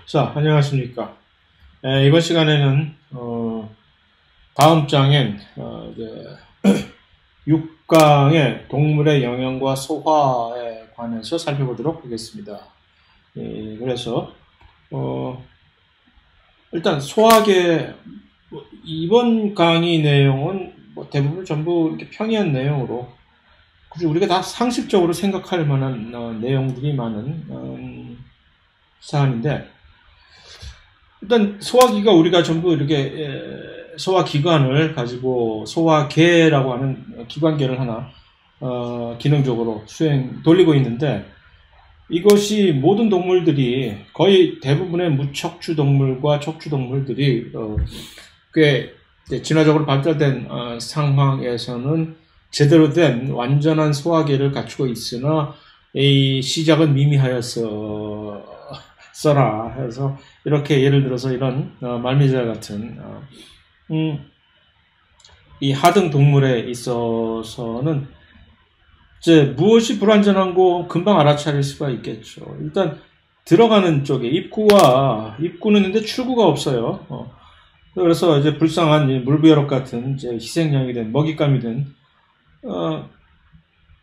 자, 안녕하십니까. 이번 시간에는, 다음 장엔, 이제 6강의 동물의 영양과 소화에 관해서 살펴보도록 하겠습니다. 그래서, 어, 일단 소화계, 이번 강의 내용은 대부분 전부 이렇게 평이한 내용으로, 굳이 우리가 다 상식적으로 생각할 만한 내용들이 많은 사안인데, 일단 소화기가 우리가 전부 이렇게 소화기관을 가지고 소화계라고 하는 기관계를 하나 기능적으로 돌리고 있는데, 이것이 모든 동물들이 거의 대부분의 무척추 동물과 척추 동물들이 꽤 진화적으로 발달된 상황에서는 제대로 된 완전한 소화계를 갖추고 있으나 이 시작은 미미하였어 써라 해서 이렇게 예를 들어서 이런 말미잘 같은 이 하등 동물에 있어서는 이제 무엇이 불완전한 거 금방 알아차릴 수가 있겠죠. 일단 들어가는 쪽에 입구는 있는데 출구가 없어요. 그래서 이제 불쌍한 물부여록 같은 이제 희생양이 된 먹잇감이 된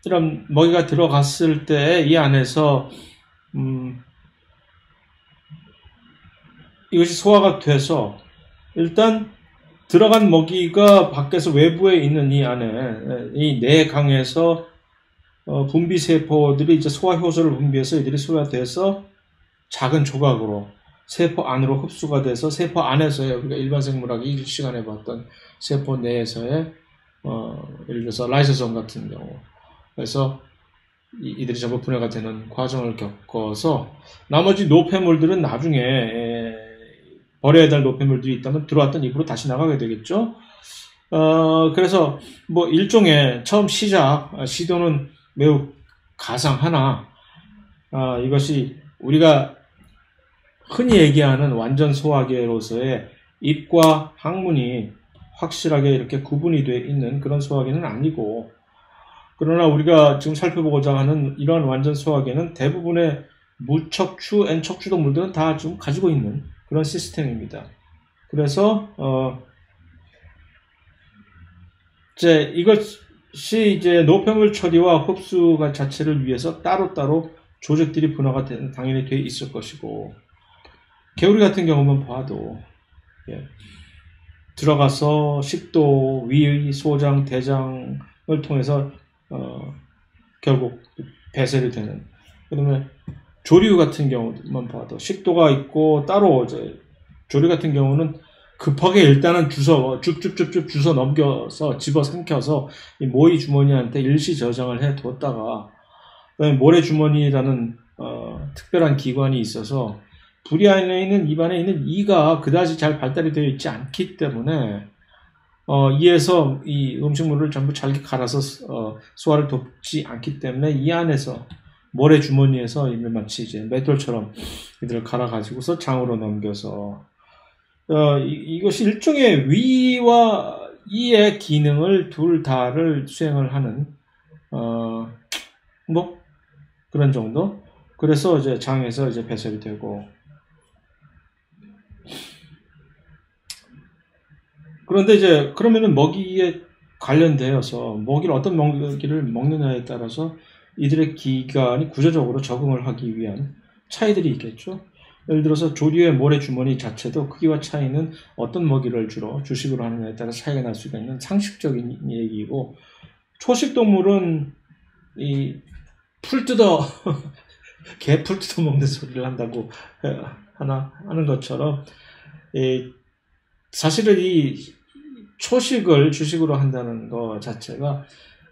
이런 먹이가 들어갔을 때 이 안에서 이것이 소화가 돼서 일단 들어간 먹이가 밖에서 외부에 있는 이 안에 이 내강에서 분비세포들이 이제 소화 효소를 분비해서 이들이 소화돼서 작은 조각으로 세포 안으로 흡수가 돼서 세포 안에서의 우리가 일반 생물학이 이 시간에 봤던 세포 내에서의 예를 들어서 라이소솜 같은 경우 그래서 이들이 전부 분해가 되는 과정을 겪어서 나머지 노폐물들은 나중에 버려야 될 노폐물들이 있다면 들어왔던 입으로 다시 나가게 되겠죠. 그래서 뭐 일종의 처음 시도는 매우 가상하나 이것이 우리가 흔히 얘기하는 완전 소화계로서의 입과 항문이 확실하게 이렇게 구분이 되어 있는 그런 소화계는 아니고, 그러나 우리가 지금 살펴보고자 하는 이러한 완전 소화계는 대부분의 무척추, N척추 동물들은 다 지금 가지고 있는 그런 시스템입니다. 그래서 이것이 이제 노폐물 처리와 흡수가 자체를 위해서 따로따로 조직들이 분화가 당연히 되어 있을 것이고, 개구리 같은 경우만 봐도 들어가서 식도, 위, 소장, 대장을 통해서 결국 배설이 되는. 그다음에 조류 같은 경우만 봐도 식도가 있고 따로 이제 조류 같은 경우는 급하게 일단은 쭉쭉쭉쭉 주워 넘겨서 집어 삼켜서 이 모이 주머니한테 일시 저장을 해 뒀다가 그다음에 모래 주머니라는 특별한 기관이 있어서 부리 안에 있는 입 안에 있는 이가 그다지 잘 발달이 되어 있지 않기 때문에 이에서 이 음식물을 전부 잘게 갈아서 소화를 돕지 않기 때문에 이 안에서 모래 주머니에서 마치 이제 맷돌처럼 이들을 갈아가지고서 장으로 넘겨서 이것이 일종의 위와 이의 기능을 둘 다를 수행을 하는 뭐 그런 정도. 그래서 이제 장에서 이제 배설이 되고. 그런데 이제 그러면은 먹이에 관련되어서 어떤 먹이를 먹느냐에 따라서 이들의 기관이 구조적으로 적응을 하기 위한 차이들이 있겠죠. 예를 들어서 조류의 모래 주머니 자체도 크기와 차이는 어떤 먹이를 주로 주식으로 하느냐에 따라 차이가 날 수가 있는 상식적인 얘기이고, 초식 동물은 이 풀 뜯어 개 풀 뜯어 먹는 소리를 한다고 하는 것처럼 사실은 이 초식을 주식으로 한다는 것 자체가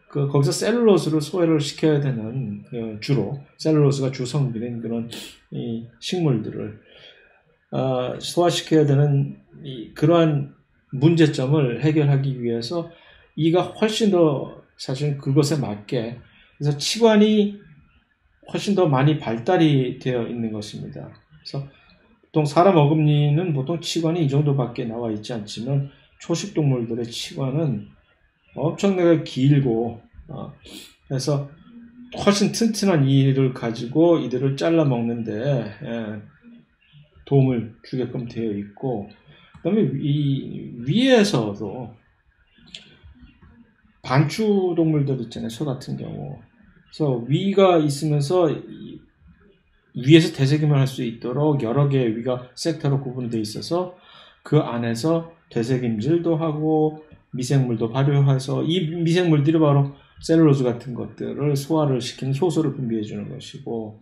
거기서 셀룰로스를 소외를 시켜야 되는 주로 셀룰로스가 주 성분인 그런 이 식물들을 소화시켜야 되는 그러한 문제점을 해결하기 위해서 이가 훨씬 더 사실 그것에 맞게 그래서 치관이 훨씬 더 많이 발달이 되어 있는 것입니다. 그래서 보통 사람 어금니는 보통 치관이 이 정도밖에 나와 있지 않지만 초식 동물들의 치관은 엄청나게 길고 그래서 훨씬 튼튼한 이를 가지고 이들을 잘라 먹는데 도움을 주게끔 되어 있고, 그다음에 이 위에서도 반추 동물들 있잖아요. 소 같은 경우. 그래서 위가 있으면서 위에서 되새김을 할 수 있도록 여러 개의 위가 섹터로 구분되어 있어서 그 안에서 되새김질도 하고 미생물도 발효해서 이 미생물들이 바로 셀룰로즈 같은 것들을 소화를 시키는 효소를 분비해 주는 것이고,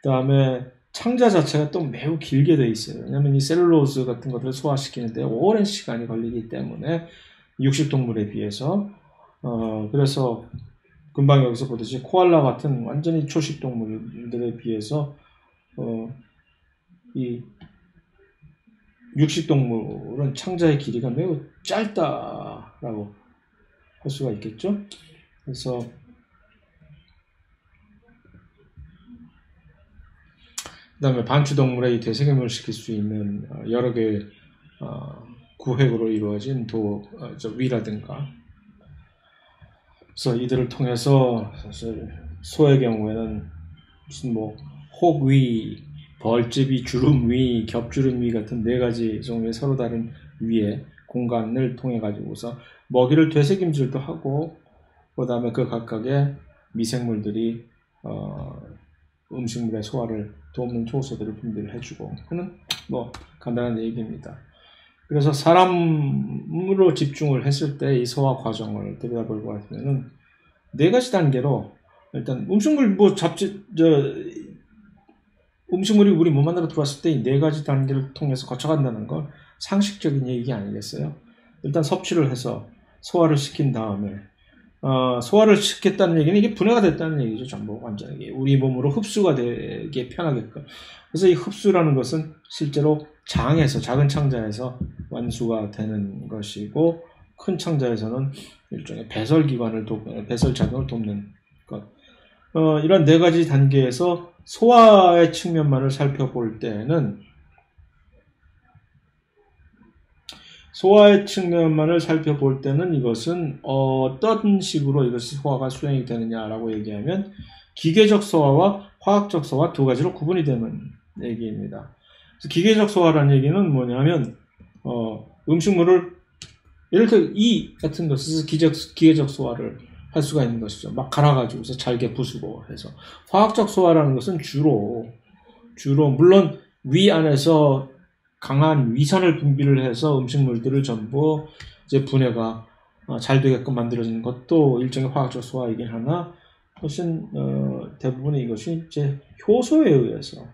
그 다음에 창자 자체가 또 매우 길게 되어 있어요. 왜냐하면 이 셀룰로즈 같은 것들을 소화시키는데 오랜 시간이 걸리기 때문에 육식동물에 비해서 그래서 금방 여기서 보듯이 코알라 같은 완전히 초식동물들에 비해서 이 육식동물은 창자의 길이가 매우 짧다라고 할 수가 있겠죠. 그래서 그 다음에 반추동물의 되새김을 시킬 수 있는 여러 개의 구획으로 이루어진 위라든가, 그래서 이들을 통해서 사실 소의 경우에는 무슨 혹위, 벌집위, 주름위, 겹주름위 같은 4가지 종류의 서로 다른 위의 공간을 통해 가지고서 먹이를 되새김질도 하고, 그 다음에 그 각각의 미생물들이 음식물의 소화를 돕는 효소들을 분비를 해주고 하는 간단한 얘기입니다. 그래서 사람으로 집중을 했을 때 이 소화 과정을 들여다볼 것 같으면은 4가지 단계로, 일단 음식물이 우리 몸 안으로 들어왔을 때 이 4가지 단계를 통해서 거쳐간다는 건 상식적인 얘기 아니겠어요? 일단 섭취를 해서 소화를 시킨 다음에 소화를 시켰다는 얘기는 이게 분해가 됐다는 얘기죠. 전부 완전히 우리 몸으로 흡수가 되게 편하게끔. 그래서 이 흡수라는 것은 실제로 장에서, 작은 창자에서 완수가 되는 것이고, 큰 창자에서는 일종의 배설 작용을 돕는 것. 이런 4가지 단계에서 소화의 측면만을 살펴볼 때는 이것은 어떤 식으로 이것이 소화가 수행이 되느냐라고 얘기하면 기계적 소화와 화학적 소화 2가지로 구분이 되는 얘기입니다. 그래서 기계적 소화라는 얘기는 뭐냐면 음식물을 예를 들어 이 같은 것에서 기계적 소화를 할 수가 있는 것이죠. 막 갈아가지고서 잘게 부수고 해서. 화학적 소화라는 것은 주로 물론 위 안에서 강한 위산을 분비를 해서 음식물들을 전부 이제 분해가 잘 되게끔 만들어지는 것도 일종의 화학적 소화이긴 하나, 훨씬 대부분의 이것이 이제 효소에 의해서,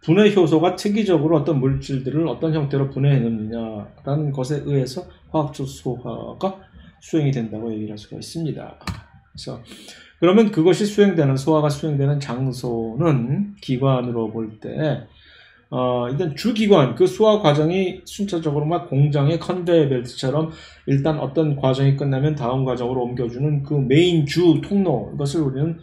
분해 효소가 특이적으로 어떤 물질들을 어떤 형태로 분해해내느냐라는 것에 의해서 화학적 소화가 수행이 된다고 얘기를 할 수가 있습니다. 그래서 그러면 그것이 소화가 수행되는 장소는 기관으로 볼 때 일단 주기관, 그 소화 과정이 순차적으로 막 공장의 컨베이어 벨트처럼 일단 어떤 과정이 끝나면 다음 과정으로 옮겨주는 그 메인 주 통로, 이것을 우리는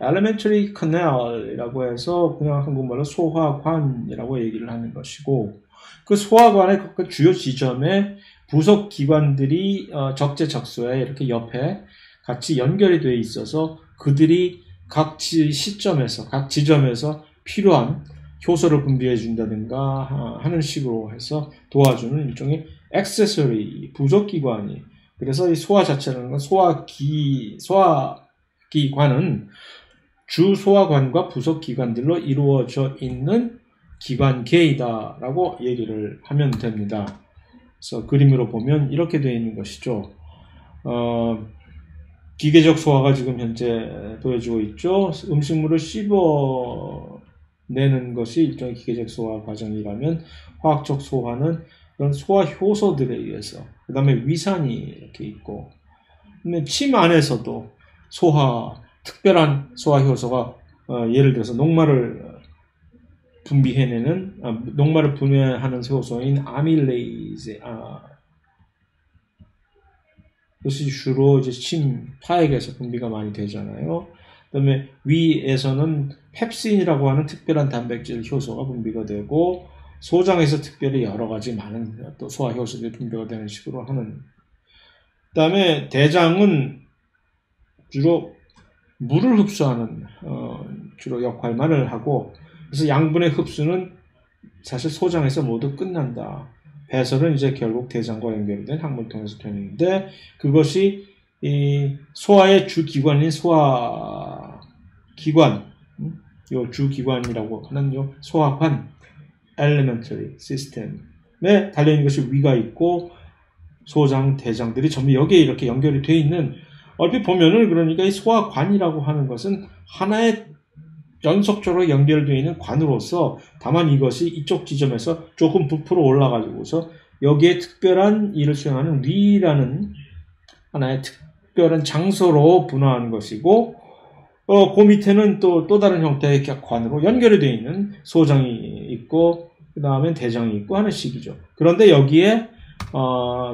elementary canal이라고 해서 그냥 한국말로 소화관이라고 얘기를 하는 것이고, 그 소화관의 그 주요 지점에 부속 기관들이 적재적소에 이렇게 옆에 같이 연결이 되어 있어서 그들이 각 시점에서, 각 지점에서 필요한 효소를 분비해 준다든가 하는 식으로 해서 도와주는 일종의 액세서리, 부속기관이. 그래서 이 소화 자체라는 건 소화기관은 주 소화관과 부속기관들로 이루어져 있는 기관계이다라고 얘기를 하면 됩니다. 그래서 그림으로 보면 이렇게 되어 있는 것이죠. 기계적 소화가 지금 현재 보여지고 있죠. 음식물을 씹어내는 것이 일종의 기계적 소화 과정이라면, 화학적 소화는 그런 소화 효소들에 의해서, 그 다음에 위산이 이렇게 있고, 근데 침 안에서도 특별한 소화 효소가 예를 들어서 녹말을 분해하는 효소인 아밀레이즈, 그것이 주로 이제 침 파액에서 분비가 많이 되잖아요. 그다음에 위에서는 펩신이라고 하는 특별한 단백질 효소가 분비가 되고, 소장에서 특별히 여러 가지 많은 또 소화 효소들이 분비가 되는 식으로 하는. 그다음에 대장은 주로 물을 흡수하는 주로 역할만을 하고, 그래서 양분의 흡수는 사실 소장에서 모두 끝난다. 배설은 이제 결국 대장과 연결된 항문을 통해서 되는데 그것이 이 소화의 주기관인 소화기관, 요 주기관이라고 하는 요 소화관 elementary system에 달려있는 것이 위가 있고 소장, 대장들이 전부 여기에 이렇게 연결이 되어 있는 얼핏 보면은 그러니까 이 소화관이라고 하는 것은 하나의 연속적으로 연결되어 있는 관으로서 다만 이것이 이쪽 지점에서 조금 부풀어 올라가지고서 여기에 특별한 일을 수행하는 위라는 하나의 특별한 장소로 분화하는 것이고 그 밑에는 또 다른 형태의 관으로 연결이 되어 있는 소장이 있고 그 다음에 대장이 있고 하는 식이죠. 그런데 여기에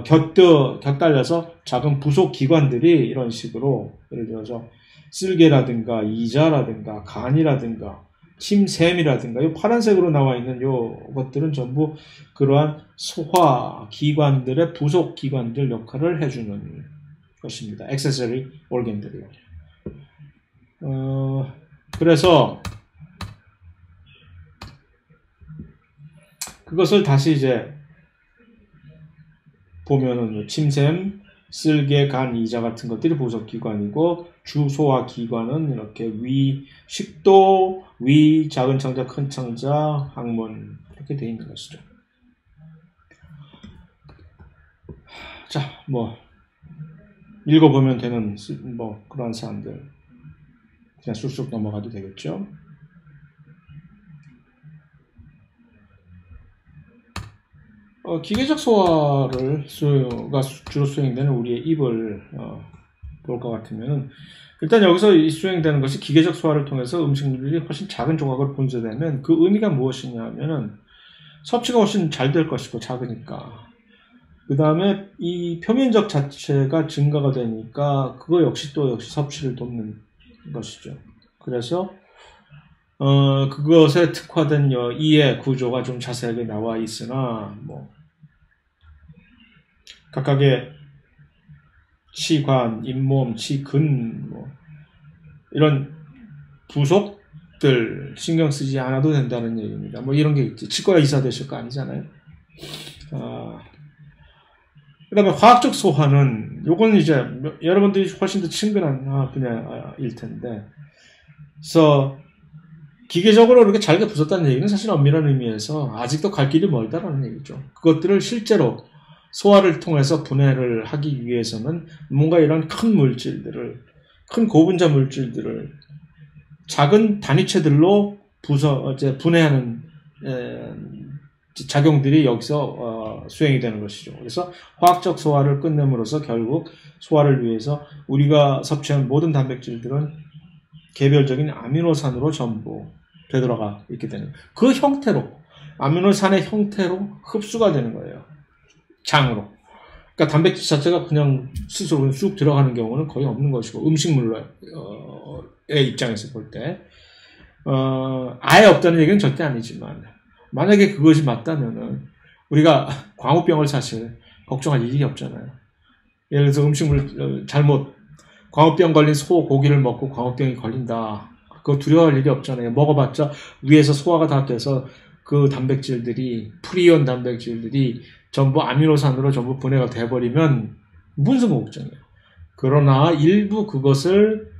곁달려서 작은 부속 기관들이 이런 식으로 예를 들어서 쓸개라든가 이자라든가 간이라든가 침샘이라든가 이 파란색으로 나와 있는 요 것들은 전부 그러한 소화 기관들의 부속 기관들 역할을 해주는 것입니다. 액세서리 organ들이요. 그래서 그것을 다시 이제 보면은 침샘, 쓸개, 간, 이자 같은 것들이 부속기관이고 주소화 기관은 이렇게 위, 식도, 위, 작은 창자, 큰 창자, 항문 이렇게 되어 있는 것이죠. 자, 뭐 읽어보면 되는 뭐 그런 사항들 그냥 쑥쑥 넘어가도 되겠죠. 기계적 소화가 주로 수행되는 우리의 입을 볼 것 같으면 일단 여기서 수행되는 것이 기계적 소화를 통해서 음식물이 훨씬 작은 조각으로 분쇄되면 그 의미가 무엇이냐 하면은 섭취가 훨씬 잘 될 것이고 작으니까 그 다음에 이 표면적 자체가 증가가 되니까 그거 역시 섭취를 돕는 것이죠. 그래서 그것에 특화된 이의 구조가 좀 자세하게 나와 있으나 뭐 각각의 치관, 잇몸, 치근 뭐 이런 부속들 신경 쓰지 않아도 된다는 얘기입니다. 뭐 이런 게 있지. 치과 의사 되실 거 아니잖아요. 그 다음에 화학적 소화는 요거는 이제 여러분들이 훨씬 더 친근한 분야일 텐데 그래서 기계적으로 이렇게 잘게 부쉈다는 얘기는 사실 엄밀한 의미에서 아직도 갈 길이 멀다라는 얘기죠. 그것들을 실제로 소화를 통해서 분해를 하기 위해서는 뭔가 이런 큰 물질들을, 큰 고분자 물질들을 작은 단위체들로 분해하는 작용들이 여기서 수행이 되는 것이죠. 그래서 화학적 소화를 끝냄으로써 결국 소화를 위해서 우리가 섭취한 모든 단백질들은 개별적인 아미노산으로 전부 되돌아가 있게 되는 그 형태로 아미노산의 형태로 흡수가 되는 거예요. 장으로. 그러니까 단백질 자체가 그냥 스스로 쑥 들어가는 경우는 거의 없는 것이고 음식물의 입장에서 볼 때 아예 없다는 얘기는 절대 아니지만 만약에 그것이 맞다면은 우리가 광우병을 사실 걱정할 일이 없잖아요. 예를 들어서 음식물 잘못 광우병 걸린 소 고기를 먹고 광우병이 걸린다. 그거 두려워할 일이 없잖아요. 먹어봤자 위에서 소화가 다 돼서 그 단백질들이 프리온 단백질들이 전부 아미노산으로 전부 분해가 돼버리면 무슨 걱정이에요. 그러나 일부 그것을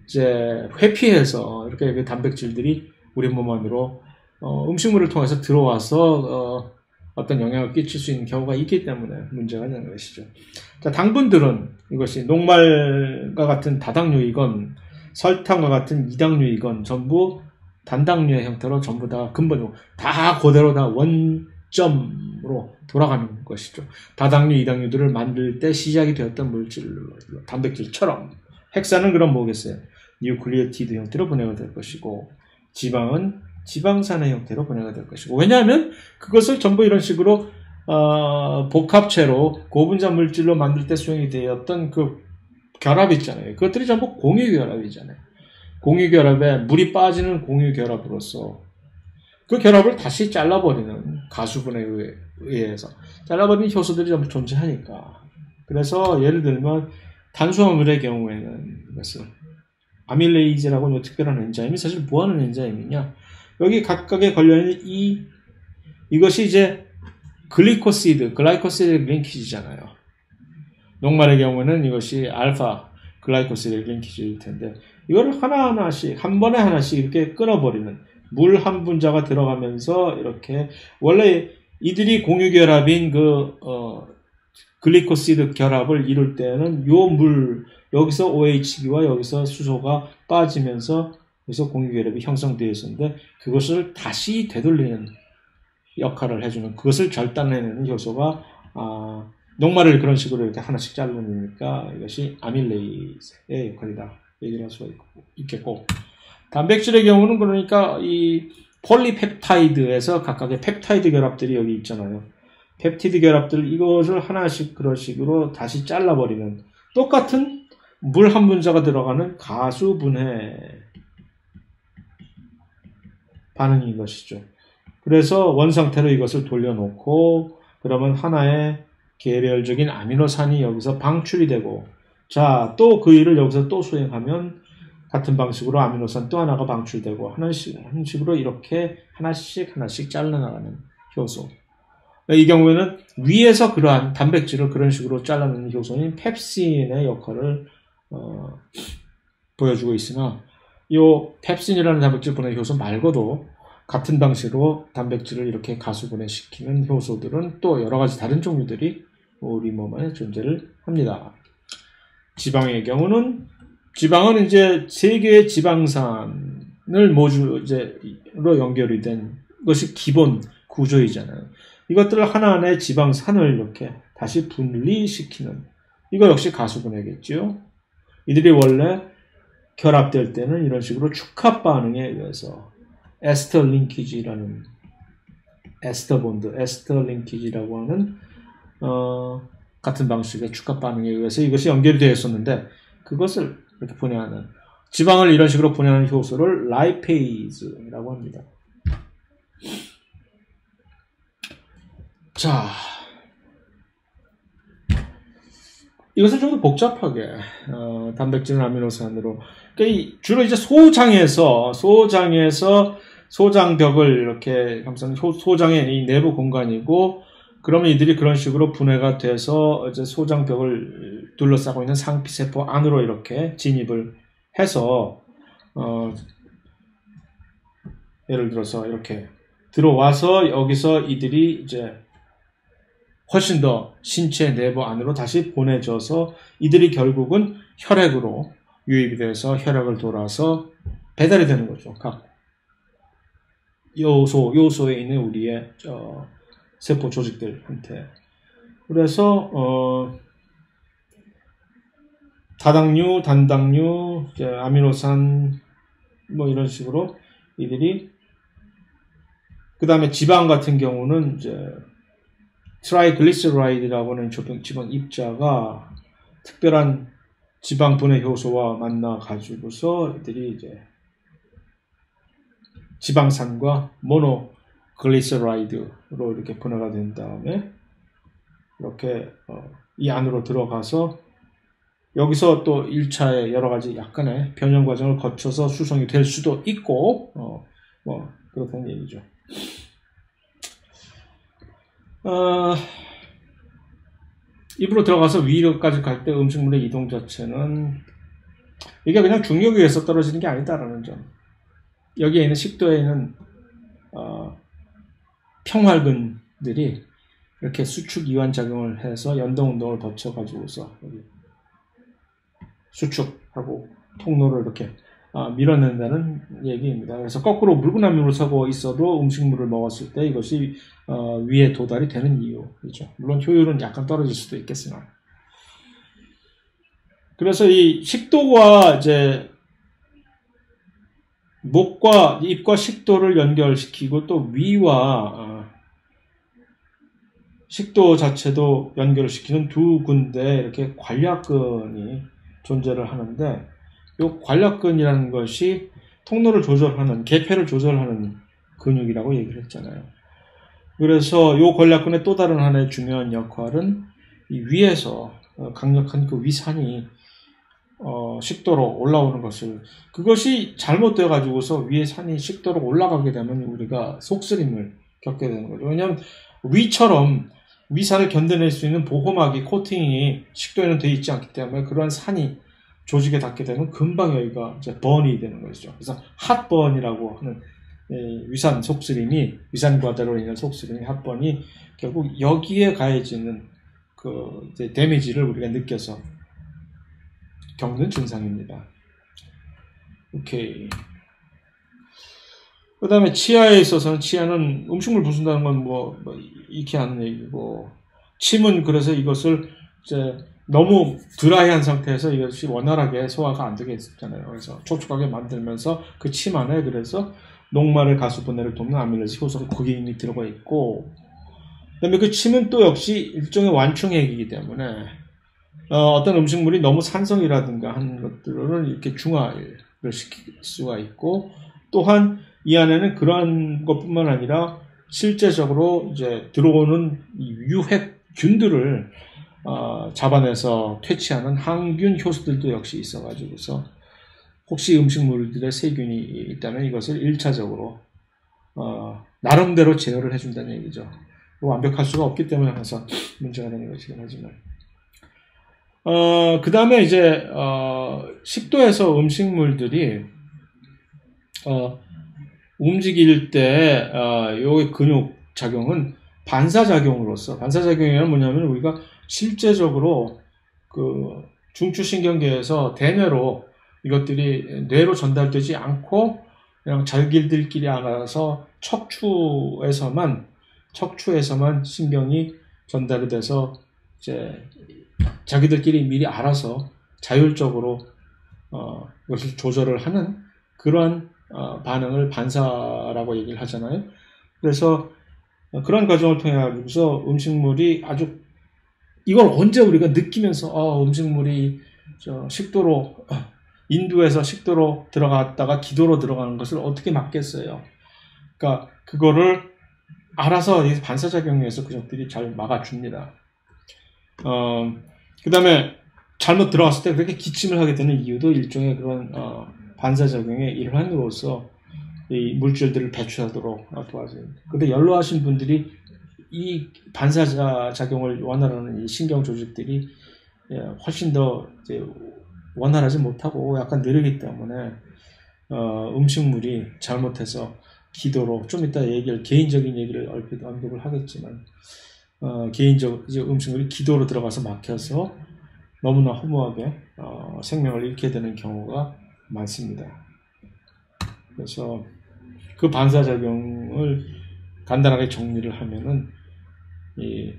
이제 회피해서 이렇게 그 단백질들이 우리 몸 안으로 음식물을 통해서 들어와서 어떤 영향을 끼칠 수 있는 경우가 있기 때문에 문제가 되는 것이죠. 자, 당분들은 이것이 녹말과 같은 다당류이건 설탕과 같은 이당류이건 전부 단당류의 형태로 전부 다 근본적으로 다 그대로 다 원점으로 돌아가는 것이죠. 다당류, 이당류들을 만들 때 시작이 되었던 물질, 단백질처럼 핵산은 그럼 뭐겠어요? 뉴클리오티드 형태로 분해가 될 것이고 지방은 지방산의 형태로 분해가 될 것이고 왜냐하면 그것을 전부 이런 식으로 복합체로 고분자 물질로 만들 때 수행이 되었던 그 결합 있잖아요. 그것들이 전부 공유결합이잖아요. 공유결합에 물이 빠지는 공유결합으로서 그 결합을 다시 잘라버리는 가수분에 의해서 잘라버리는 효소들이 전부 존재하니까 그래서 예를 들면 탄수화물의 경우에는 이것은 아밀레이즈라고 하는 특별한 엔자임이 사실 뭐하는 엔자임이냐 여기 각각에 걸려있는 이 이것이 이제 글라이코시드 링키지잖아요. 녹말의 경우는 이것이 알파 글라이코시드 링키지일 텐데 이거를 하나하나씩 한 번에 하나씩 이렇게 끊어버리는 물 한 분자가 들어가면서 이렇게 원래 이들이 공유결합인 글리코시드 결합을 이룰 때는 요 물 여기서 OH기와 여기서 수소가 빠지면서 여기서 공유결합이 형성되어 있었는데 그것을 다시 되돌리는 역할을 해주는 그것을 절단해내는 효소가 녹말을 그런 식으로 이렇게 하나씩 자르니까 이것이 아밀레이즈의 역할이다 얘기를 할 수가 있겠고 단백질의 경우는 그러니까 이 폴리펩타이드에서 각각의 펩타이드 결합들이 여기 있잖아요. 펩티드 결합들 이것을 하나씩 그런 식으로 다시 잘라버리는 똑같은 물 한 분자가 들어가는 가수분해 반응인 것이죠. 그래서 원상태로 이것을 돌려놓고 그러면 하나의 개별적인 아미노산이 여기서 방출이 되고 자, 또 그 일을 여기서 또 수행하면 같은 방식으로 아미노산 또 하나가 방출되고 하나씩으로 이렇게 하나씩 잘라나가는 효소. 이 경우에는 위에서 그러한 단백질을 그런 식으로 잘라내는 효소인 펩신의 역할을 보여주고 있으나 이 펩신이라는 단백질 분해 효소 말고도 같은 방식으로 단백질을 이렇게 가수분해시키는 효소들은 또 여러 가지 다른 종류들이 우리 몸에 존재를 합니다. 지방의 경우는 지방은 이제 세 개의 지방산을 모두로 연결이 된 것이 기본 구조이잖아요. 이것들을 하나하나의 지방산을 이렇게 다시 분리시키는 이거 역시 가수분해겠죠. 이들이 원래 결합될 때는 이런 식으로 축합 반응에 의해서 에스터 링키지라는 에스터 본드, 에스터 링키지라고 하는 같은 방식의 축합 반응에 의해서 이것이 연결이 되어 있었는데 그것을 이렇게 분해하는 지방을 이런 식으로 분해하는 효소를 라이페이즈라고 합니다. 자, 이것을 좀 더 복잡하게 단백질 아미노산으로 그러니까 주로 이제 소장에서 소장벽을 이렇게 감싸는 소장의 이 내부 공간이고 그러면 이들이 그런 식으로 분해가 돼서 이제 소장벽을 둘러싸고 있는 상피세포 안으로 이렇게 진입을 해서 예를 들어서 이렇게 들어와서 여기서 이들이 이제 훨씬 더 신체 내부 안으로 다시 보내져서 이들이 결국은 혈액으로 유입이 돼서 혈액을 돌아서 배달이 되는 거죠. 각 요소에 있는 우리의 세포 조직들한테. 그래서 다당류, 단당류, 아미노산 뭐 이런 식으로 이들이 그 다음에 지방 같은 경우는 이제 트라이글리세라이드라고 하는 지방 입자가 특별한 지방 분해 효소와 만나 가지고서 이들이 이제 지방산과 모노글리세라이드로 이렇게 분해가 된 다음에 이렇게 이 안으로 들어가서 여기서 또 1차의 여러 가지 약간의 변형 과정을 거쳐서 수성이 될 수도 있고 뭐 그렇다는 얘기죠. 입으로 들어가서 위로까지 갈 때 음식물의 이동 자체는 이게 그냥 중력에 의해서 떨어지는 게 아니다라는 점. 여기에 있는 식도에 있는 평활근들이 이렇게 수축 이완 작용을 해서 연동 운동을 거쳐가지고서 여기 수축하고 통로를 이렇게 밀어낸다는 얘기입니다. 그래서 거꾸로 물구나무를 서고 있어도 음식물을 먹었을 때 이것이 위에 도달이 되는 이유이죠. 물론 효율은 약간 떨어질 수도 있겠으나. 그래서 이 식도와 이제 목과 입과 식도를 연결시키고 또 위와 식도 자체도 연결시키는 두 군데 이렇게 관략근이 존재를 하는데 이 관략근이라는 것이 통로를 조절하는, 계폐를 조절하는 근육이라고 얘기를 했잖아요. 그래서 이 관략근의 또 다른 하나의 중요한 역할은 이 위에서 강력한 그 위산이 식도로 올라오는 것을, 그것이 잘못되어 가지고서 위에 산이 식도로 올라가게 되면 우리가 속쓰림을 겪게 되는 거죠. 왜냐하면 위처럼 위산을 견뎌낼 수 있는 보호막이 코팅이 식도에는 돼 있지 않기 때문에 그러한 산이 조직에 닿게 되면 금방 여기가 이제 번이 되는 것이죠. 그래서 핫번이라고 하는 위산 속쓰림이 위산 과다로 인한 속쓰림이 핫번이 결국 여기에 가해지는 그 이제 데미지를 우리가 느껴서 겪는 증상입니다. 오케이. 그 다음에 치아에 있어서는 치아는 음식물 부순다는 건 뭐 익히 하는 얘기고, 침은 그래서 이것을 이제 너무 드라이한 상태에서 이것이 원활하게 소화가 안 되겠잖아요. 그래서 촉촉하게 만들면서 그 침 안에 그래서 녹말의 가수 분해를 돕는 아밀레즈 효소가 거기 이미 들어가 있고, 그다음에 그 침은 또 역시 일종의 완충액이기 때문에 어떤 음식물이 너무 산성이라든가 하는 것들은 이렇게 중화를 시킬 수가 있고, 또한 이 안에는 그러한 것뿐만 아니라 실제적으로 이제 들어오는 이 유해균들을 잡아내서 퇴치하는 항균 효소들도 역시 있어가지고서 혹시 음식물들의 세균이 있다면 이것을 1차적으로 나름대로 제어를 해준다는 얘기죠. 완벽할 수가 없기 때문에 항상 문제가 되는 것이긴 하지만. 그 다음에 이제 식도에서 음식물들이 움직일 때 요 근육 작용은 반사작용으로서, 반사작용이란 뭐냐면 우리가 실제적으로 그 중추신경계에서 대뇌로 이것들이 뇌로 전달되지 않고 그냥 자기들끼리 알아서 척추에서만 신경이 전달이 돼서 이제 자기들끼리 미리 알아서 자율적으로 이것을 조절을 하는 그러한 반응을 반사라고 얘기를 하잖아요. 그래서 그런 과정을 통해 가지고서 음식물이 아주, 이걸 언제 우리가 느끼면서 음식물이 식도로, 인두에서 식도로 들어갔다가 기도로 들어가는 것을 어떻게 막겠어요. 그러니까 그거를 알아서 반사작용에서 그것들이 잘 막아줍니다. 그 다음에 잘못 들어갔을 때 그렇게 기침을 하게 되는 이유도 일종의 그런 반사작용의 일환으로서 이 물질들을 배출하도록 도와줍니다. 근데 연로하신 분들이 이 반사작용을 원활하는 이 신경 조직들이 훨씬 더 이제 원활하지 못하고 약간 느리기 때문에 음식물이 잘못해서 기도로, 좀 이따 개인적인 얘기를 얼핏 언급을 하겠지만 이제 음식물이 기도로 들어가서 막혀서 너무나 허무하게 생명을 잃게 되는 경우가 많습니다. 그래서 그 반사작용을 간단하게 정리를 하면은 이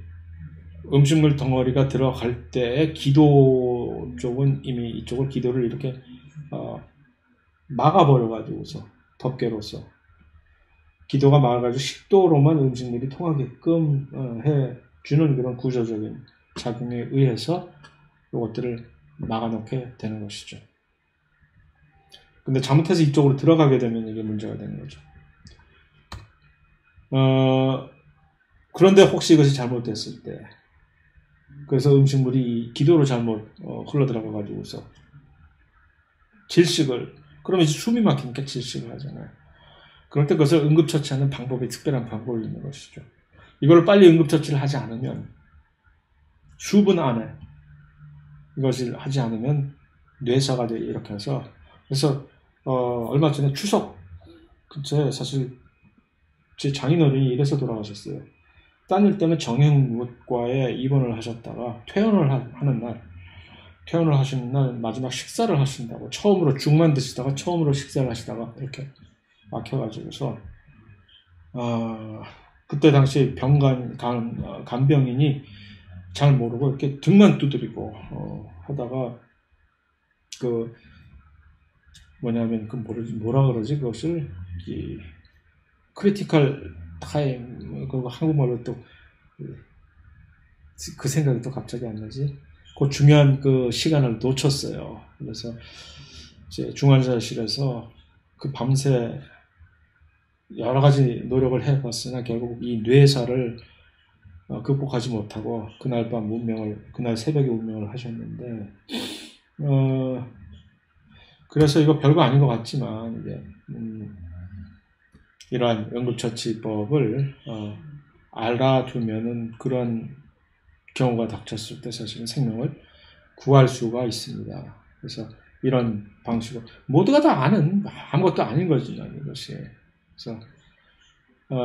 음식물 덩어리가 들어갈 때 기도 쪽은 이미 이쪽을 기도를 이렇게 막아버려가지고서 덮개로서 기도가 막아가지고 식도로만 음식물이 통하게끔 해주는 그런 구조적인 작용에 의해서 이것들을 막아놓게 되는 것이죠. 근데 잘못해서 이쪽으로 들어가게 되면 이게 문제가 되는 거죠. 그런데 혹시 이것이 잘못됐을 때, 그래서 음식물이 기도로 잘못 흘러들어가가지고서 그러면 이제 숨이 막히니까 질식을 하잖아요. 그럴 때 그것을 응급처치하는 방법이 특별한 방법이 있는 것이죠. 이걸 빨리 응급처치를 하지 않으면, 수분 안에 이것을 하지 않으면 뇌사가 이렇게 해서, 그래서 얼마 전에 추석 근처에 사실 제 장인어른이 이래서 돌아가셨어요. 딴일 때문에 정형외과에 입원을 하셨다가 퇴원을 하시는 날 마지막 식사를 하신다고, 처음으로 죽만 드시다가 처음으로 식사를 하시다가 이렇게 막혀가지고서 그때 당시 간병인이 잘 모르고 이렇게 등만 두드리고 하다가 뭐라 그러지, 그것을 크리티컬 타임, 그거 한국말로 또 그 생각이 또 갑자기 안 나지. 그 중요한 그 시간을 놓쳤어요. 그래서 이제 중환자실에서 그 밤새 여러 가지 노력을 해봤으나 결국 이 뇌사를 극복하지 못하고 그날 새벽에 운명을 하셨는데, 그래서 이거 별거 아닌 것 같지만 이게 이러한 응급처치법을 알아두면은 그런 경우가 닥쳤을 때 사실은 생명을 구할 수가 있습니다. 그래서 이런 방식으로 모두가 다 아는 아무것도 아닌 거지만 이것이. 그래서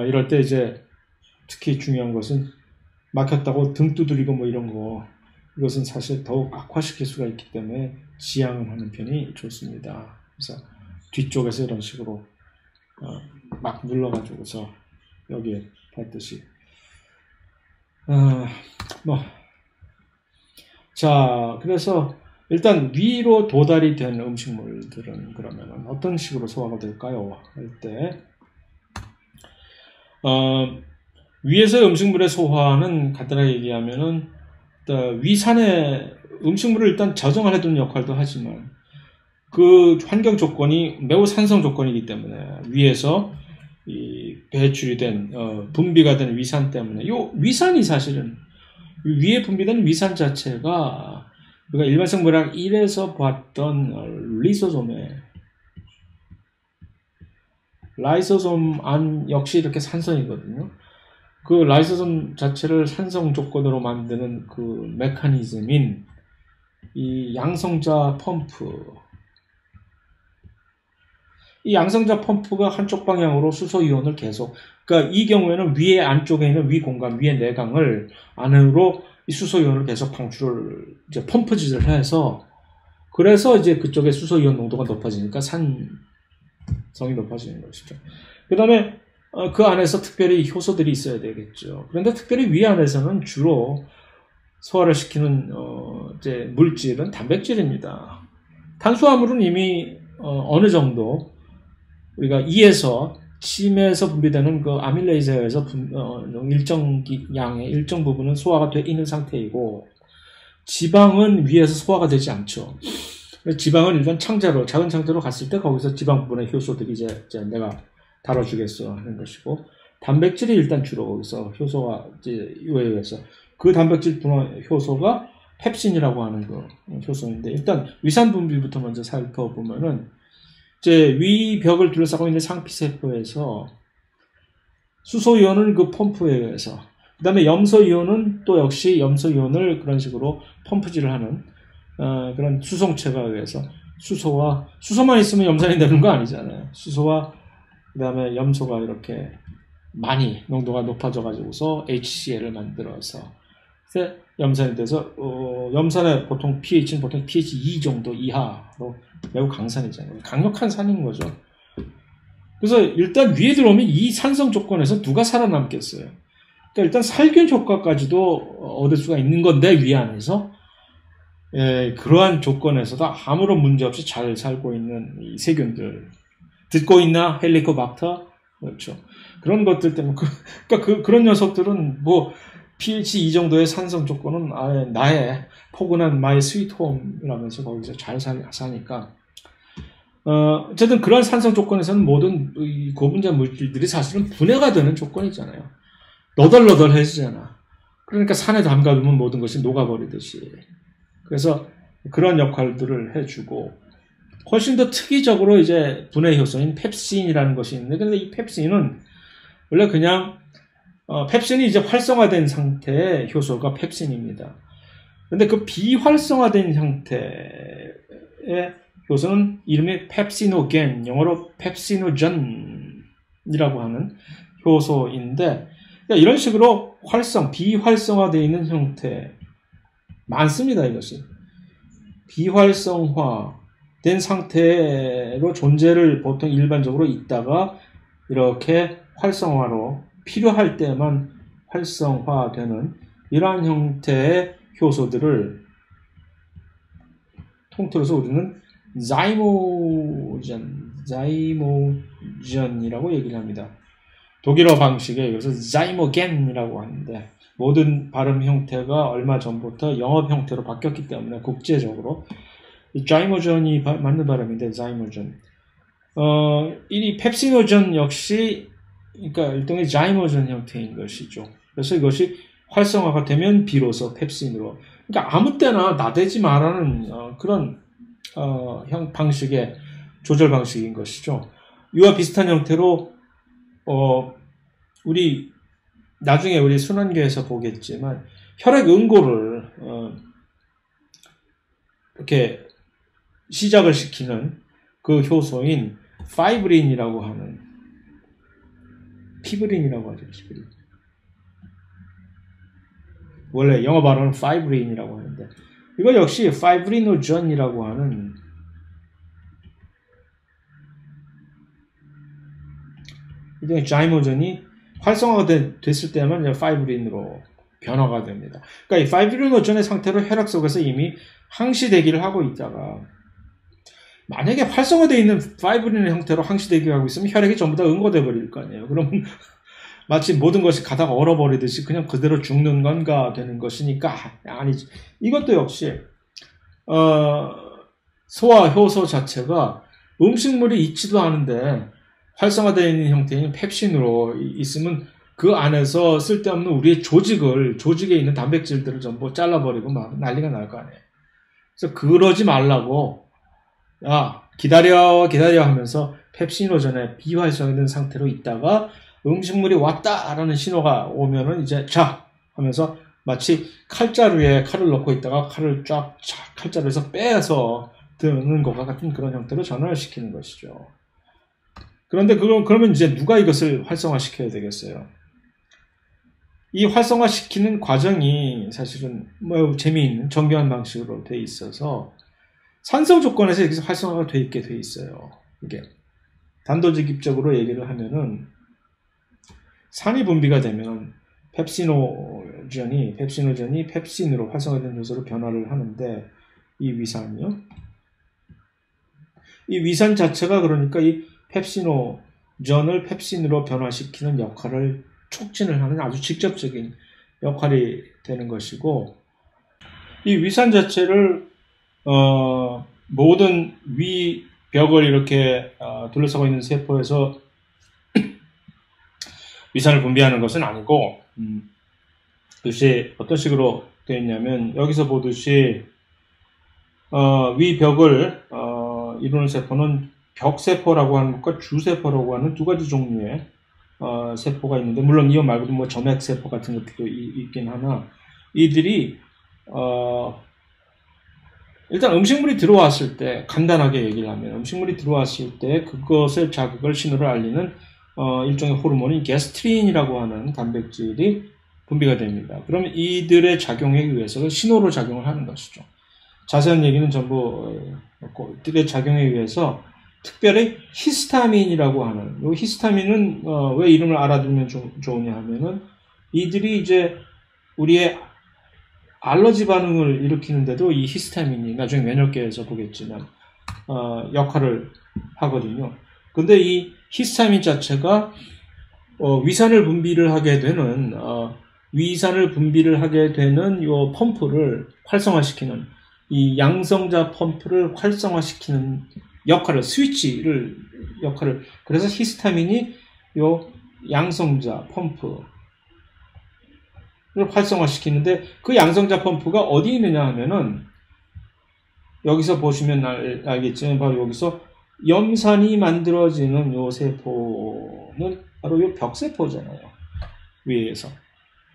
이럴 때 이제 특히 중요한 것은 막혔다고 등 두드리고 뭐 이런 거 이것은 사실 더욱 악화시킬 수가 있기 때문에 지양을 하는 편이 좋습니다. 그래서 뒤쪽에서 이런 식으로 막 눌러가지고서 여기에 닿듯이 자, 그래서 일단 위로 도달이 된 음식물들은 그러면 어떤 식으로 소화가 될까요? 할 때 위에서의 음식물의 소화는 간단하게 얘기하면은 위산의 음식물을 일단 저장을 해두는 역할도 하지만 그 환경 조건이 매우 산성 조건이기 때문에 위에서 이 배출이 된 분비가 된 위산 때문에 요 위산이 사실은 위에 분비된 위산 자체가 우리가 일반성 물학 1에서 봤던 라이소솜 안 역시 이렇게 산성이거든요. 그 라이소솜 자체를 산성 조건으로 만드는 그 메커니즘인 이 양성자 펌프. 이 양성자 펌프가 한쪽 방향으로 수소 이온을 계속, 그러니까 이 경우에는 위에 안쪽에 있는 위 공간, 위의 내강을 안으로 이 수소 이온을 계속 방출을 이제 펌프질을 해서 그래서 이제 그쪽에 수소 이온 농도가 높아지니까 산성이 높아지는 것이죠. 그 다음에 그 안에서 특별히 효소들이 있어야 되겠죠. 그런데 특별히 위 안에서는 주로 소화를 시키는 이제 물질은 단백질입니다. 탄수화물은 이미 어느 정도 우리가 이에서 침에서 분비되는 그 아밀레이즈에서 일정 양의 일정 부분은 소화가 돼 있는 상태이고 지방은 위에서 소화가 되지 않죠. 지방은 일단 창자로 작은 창자로 갔을 때 거기서 지방 부분의 효소들이 이제 내가 다뤄주겠어 하는 것이고 단백질이 일단 주로 거기서 효소가 이제 의해서 그 단백질 분화 효소가 펩신이라고 하는 그 효소인데 일단 위산 분비부터 먼저 살펴보면은 이제 위벽을 둘러싸고 있는 상피세포에서 수소이온을 그 펌프에 의해서 그 다음에 염소이온은 또 역시 염소이온을 그런 식으로 펌프질을 하는 그런 수송체가 의해서 수소만 있으면 염산이 되는 거 아니잖아요. 수소와 그 다음에 염소가 이렇게 많이 농도가 높아져 가지고서 HCl을 만들어서 염산이 돼서 염산의 보통 pH는 보통 pH 2 정도 이하로 매우 강산이잖아요. 강력한 산인 거죠. 그래서 일단 위에 들어오면 이 산성 조건에서 누가 살아남겠어요. 그러니까 일단 살균 효과까지도 얻을 수가 있는 건데 위 안에서 그러한 조건에서도 아무런 문제 없이 잘 살고 있는 이 세균들 듣고 있나 헬리코박터 그렇죠. 그런 것들 때문에 그러니까 그런 녀석들은 뭐 pH 2 정도의 산성 조건은 아예 나의 포근한 마이 스위트홈이라면서 거기서 잘 사니까 어쨌든 그런 산성 조건에서는 모든 이 고분자 물질들이 사실은 분해가 되는 조건이잖아요. 너덜너덜해지잖아. 그러니까 산에 담가두면 모든 것이 녹아버리듯이. 그래서 그런 역할들을 해주고 훨씬 더 특이적으로 이제 분해 효소인 펩신이라는 것이 있는데 근데 이 펩신은 원래 그냥 펩신이 이제 활성화된 상태의 효소가 펩신입니다. 근데 그 비활성화된 형태의 효소는 이름이 펩시노겐, 영어로 펩시노전이라고 하는 효소인데 그러니까 이런 식으로 비활성화되어 있는 형태 많습니다. 이것이 비활성화된 상태로 존재를 보통 일반적으로 있다가 이렇게 활성화로 필요할 때만 활성화되는 이러한 형태의 효소들을 통틀어서 우리는 자이모전이라고 얘기를 합니다. 독일어 방식에 이것을 자이모겐이라고 하는데 모든 발음 형태가 얼마 전부터 영어 형태로 바뀌었기 때문에 국제적으로 이 자이모전이 맞는 발음인데 자이모전. 이 펩시노전 역시 그러니까 일종의 자이모전 형태인 것이죠. 그래서 이것이 활성화가 되면 비로소 펩신으로. 그러니까 아무 때나 나대지 말라는 그런 방식의 조절 방식인 것이죠. 이와 비슷한 형태로 우리 나중에 우리 순환계에서 보겠지만 혈액 응고를 이렇게 시작을 시키는 그 효소인 파이브린이라고 하는 피브린이라고 하죠. 피브린. 원래 영어 발음은 파이브린이라고 하는데 이거 역시 파이브리노전이라고 하는 일종의 자이모전이 활성화가 됐을 때만 파이브린으로 변화가 됩니다. 그러니까 이 파이브리노전의 상태로 혈액 속에서 이미 항시대기를 하고 있다가 만약에 활성화되어 있는 파이브린의 형태로 항시대기를 하고 있으면 혈액이 전부 다 응고돼 버릴 거 아니에요. 그러면 마치 모든 것이 가다가 얼어버리듯이 그냥 그대로 죽는 건가 되는 것이니까 아니지. 이것도 역시 소화 효소 자체가 음식물이 있지도 않은데 활성화되어 있는 형태인 펩신으로 있으면 그 안에서 쓸데없는 우리의 조직에 있는 단백질들을 전부 잘라버리고 막 난리가 날 거 아니에요. 그래서 그러지 말라고 야 기다려 하면서 펩시노전에 비활성화된 상태로 있다가 음식물이 왔다라는 신호가 오면은 이제 자 하면서 마치 칼자루에 칼을 넣고 있다가 칼을 쫙 칼자루에서 빼서 드는 것과 같은 그런 형태로 전환을 시키는 것이죠. 그런데 그러면 이제 누가 이것을 활성화시켜야 되겠어요? 이 활성화시키는 과정이 사실은 뭐 재미있는 정교한 방식으로 돼 있어서 산소 조건에서 여기서 활성화가 돼 있게 돼 있어요. 이게 단도직입적으로 얘기를 하면은 산이 분비가 되면 펩시노전이 펩신으로 활성화된 요소로 변화를 하는데 이 위산이요. 이 위산 자체가 그러니까 이 펩시노전을 펩신으로 변화시키는 역할을 촉진을 하는 아주 직접적인 역할이 되는 것이고 이 위산 자체를 모든 위벽을 이렇게 둘러싸고 있는 세포에서 위산을 분비하는 것은 아니고 이것이 어떤 식으로 되어 있냐면 여기서 보듯이 위벽을 이루는 세포는 벽세포라고 하는 것과 주세포라고 하는 두 가지 종류의 세포가 있는데 물론 이거 말고도 뭐 점액세포 같은 것도 있긴 하나 이들이 일단 음식물이 들어왔을 때 간단하게 얘기를 하면 음식물이 들어왔을 때 그것의 자극을 신호를 알리는 일종의 호르몬이 게스트린이라고 하는 단백질이 분비가 됩니다. 그러면 이들의 작용에 의해서 신호로 작용을 하는 것이죠. 자세한 얘기는 전부 이들의 작용에 의해서 특별히 히스타민이라고 하는 이 히스타민은 왜 이름을 알아두면 좋으냐 하면은 이들이 이제 우리의 알러지 반응을 일으키는데도 이 히스타민이 나중에 면역계에서 보겠지만 역할을 하거든요. 근데 이 히스타민 자체가 위산을 분비를 하게 되는 요 펌프를 활성화시키는 이 양성자 펌프를 활성화시키는 역할을 그래서 히스타민이 요 양성자 펌프를 활성화시키는데 그 양성자 펌프가 어디 있느냐 하면은 여기서 보시면 알겠지만 바로 여기서 염산이 만들어지는 요 세포는 바로 요 벽세포잖아요. 위에서.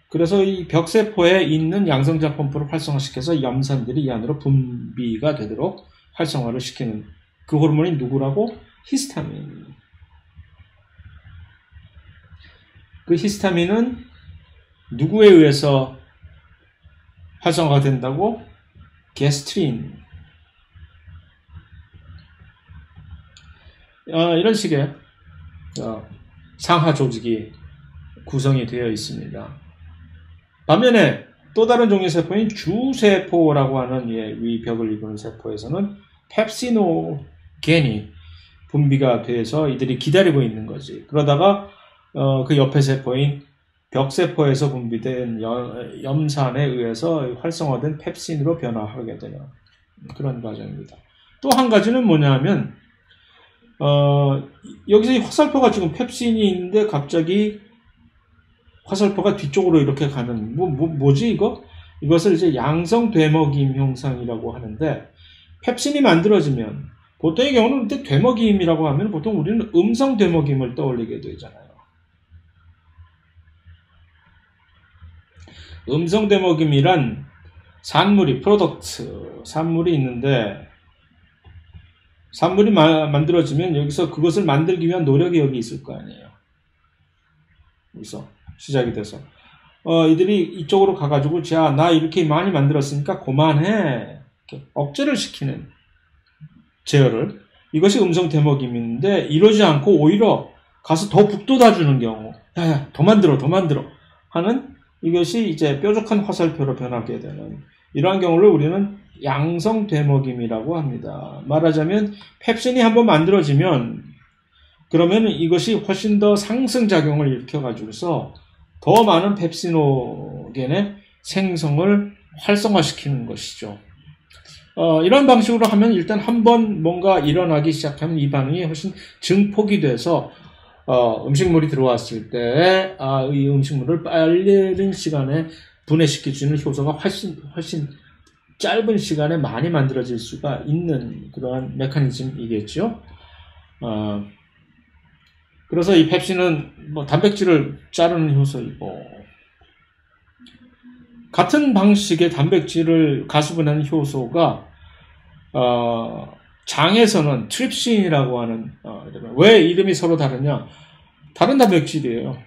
그래서 이 벽세포에 있는 양성자 펌프를 활성화시켜서 염산들이 이 안으로 분비가 되도록 활성화를 시키는 그 호르몬이 누구라고? 히스타민. 그 히스타민은 누구에 의해서 활성화가 된다고? 게스트린. 이런 식의 상하 조직이 구성이 되어 있습니다. 반면에 또 다른 종류의 세포인 주세포라고 하는 위벽을 이루는 세포에서는 펩시노겐이 분비가 돼서 이들이 기다리고 있는 거지. 그러다가 그 옆에 세포인 벽세포에서 분비된 염산에 의해서 활성화된 펩신으로 변화하게 되는 그런 과정입니다. 또 한 가지는 뭐냐 하면 여기서 이 화살표가 지금 펩신이 있는데 갑자기 화살표가 뒤쪽으로 이렇게 가는 뭐지 이거? 이것을 이제 양성 되먹임 현상이라고 하는데 펩신이 만들어지면 보통의 경우는 그때 되먹임이라고 하면 보통 우리는 음성 되먹임을 떠올리게 되잖아요. 음성 데모김이란 산물이 있는데, 산물이 만들어지면 여기서 그것을 만들기 위한 노력이 여기 있을 거 아니에요. 여기서 시작이 돼서. 이들이 이쪽으로 가가지고, 자, 나 이렇게 많이 만들었으니까 그만해. 이렇게 억제를 시키는 제어를. 이것이 음성 데모김인데, 이러지 않고 오히려 가서 더 북돋아주는 경우, 야, 더 만들어 하는 이것이 이제 뾰족한 화살표로 변하게 되는 이러한 경우를 우리는 양성 데모김이라고 합니다. 말하자면 펩신이 한번 만들어지면 그러면 이것이 훨씬 더 상승작용을 일으켜가지고서 더 많은 펩시노겐의 생성을 활성화시키는 것이죠. 이런 방식으로 하면 일단 한번 뭔가 일어나기 시작하면 이 반응이 훨씬 증폭이 돼서 음식물이 들어왔을 때 이 음식물을 빠른 시간에 분해시켜주는 효소가 훨씬 짧은 시간에 많이 만들어질 수가 있는 그러한 메커니즘이겠죠. 그래서 이 펩신은 뭐 단백질을 자르는 효소이고, 같은 방식의 단백질을 가수분하는 효소가 장에서는 트립신이라고 하는, 왜 이름이 서로 다르냐? 다른 단백질이에요.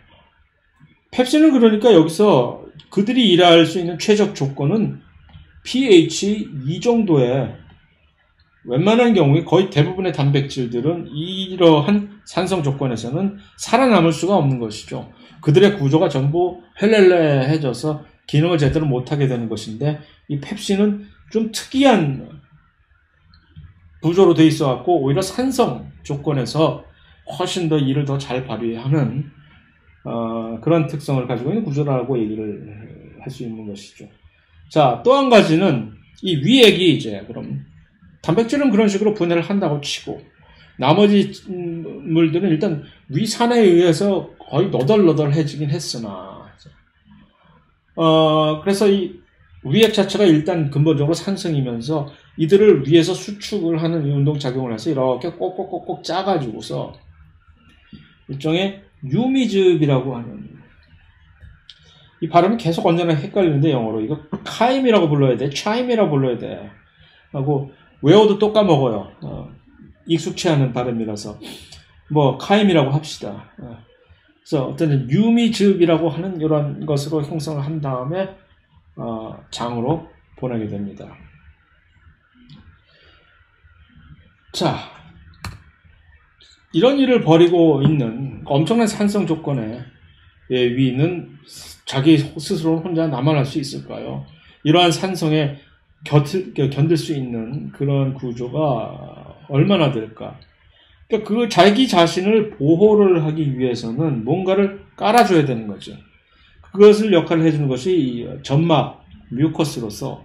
펩신은 그러니까 여기서 그들이 일할 수 있는 최적 조건은 pH 2 정도의, 웬만한 경우에 거의 대부분의 단백질들은 이러한 산성 조건에서는 살아남을 수가 없는 것이죠. 그들의 구조가 전부 헬렐레해져서 기능을 제대로 못하게 되는 것인데, 이 펩신은 좀 특이한 구조로 되어 있어 갖고 오히려 산성 조건에서 훨씬 더 일을 더 잘 발휘하는 그런 특성을 가지고 있는 구조라고 얘기를 할 수 있는 것이죠. 자, 또 한 가지는 이 위액이 이제 그럼 단백질은 그런 식으로 분해를 한다고 치고, 나머지 물들은 일단 위산에 의해서 거의 너덜너덜해지긴 했으나, 그래서 이 위액 자체가 일단 근본적으로 산성이면서 이들을 위에서 수축을 하는 운동작용을 해서 이렇게 꼭꼭꼭꼭 짜가지고서 일종의 유미즙이라고 하는, 이 발음이 계속 언제나 헷갈리는데 영어로 이거 카임이라고 불러야 돼, 차임이라고 불러야 돼 하고 외워도 또 까먹어요. 익숙치 않은 발음이라서 뭐 카임이라고 합시다. 그래서 어떤 유미즙이라고 하는 이런 것으로 형성을 한 다음에 장으로 보내게 됩니다. 자, 이런 일을 벌이고 있는 엄청난 산성 조건의 위는 자기 스스로 혼자 나만할 수 있을까요? 이러한 산성에 견딜 수 있는 그런 구조가 얼마나 될까? 그러니까 그 자기 자신을 보호를 하기 위해서는 뭔가를 깔아줘야 되는 거죠. 그것을 역할을 해주는 것이 점막, 뮤커스로서.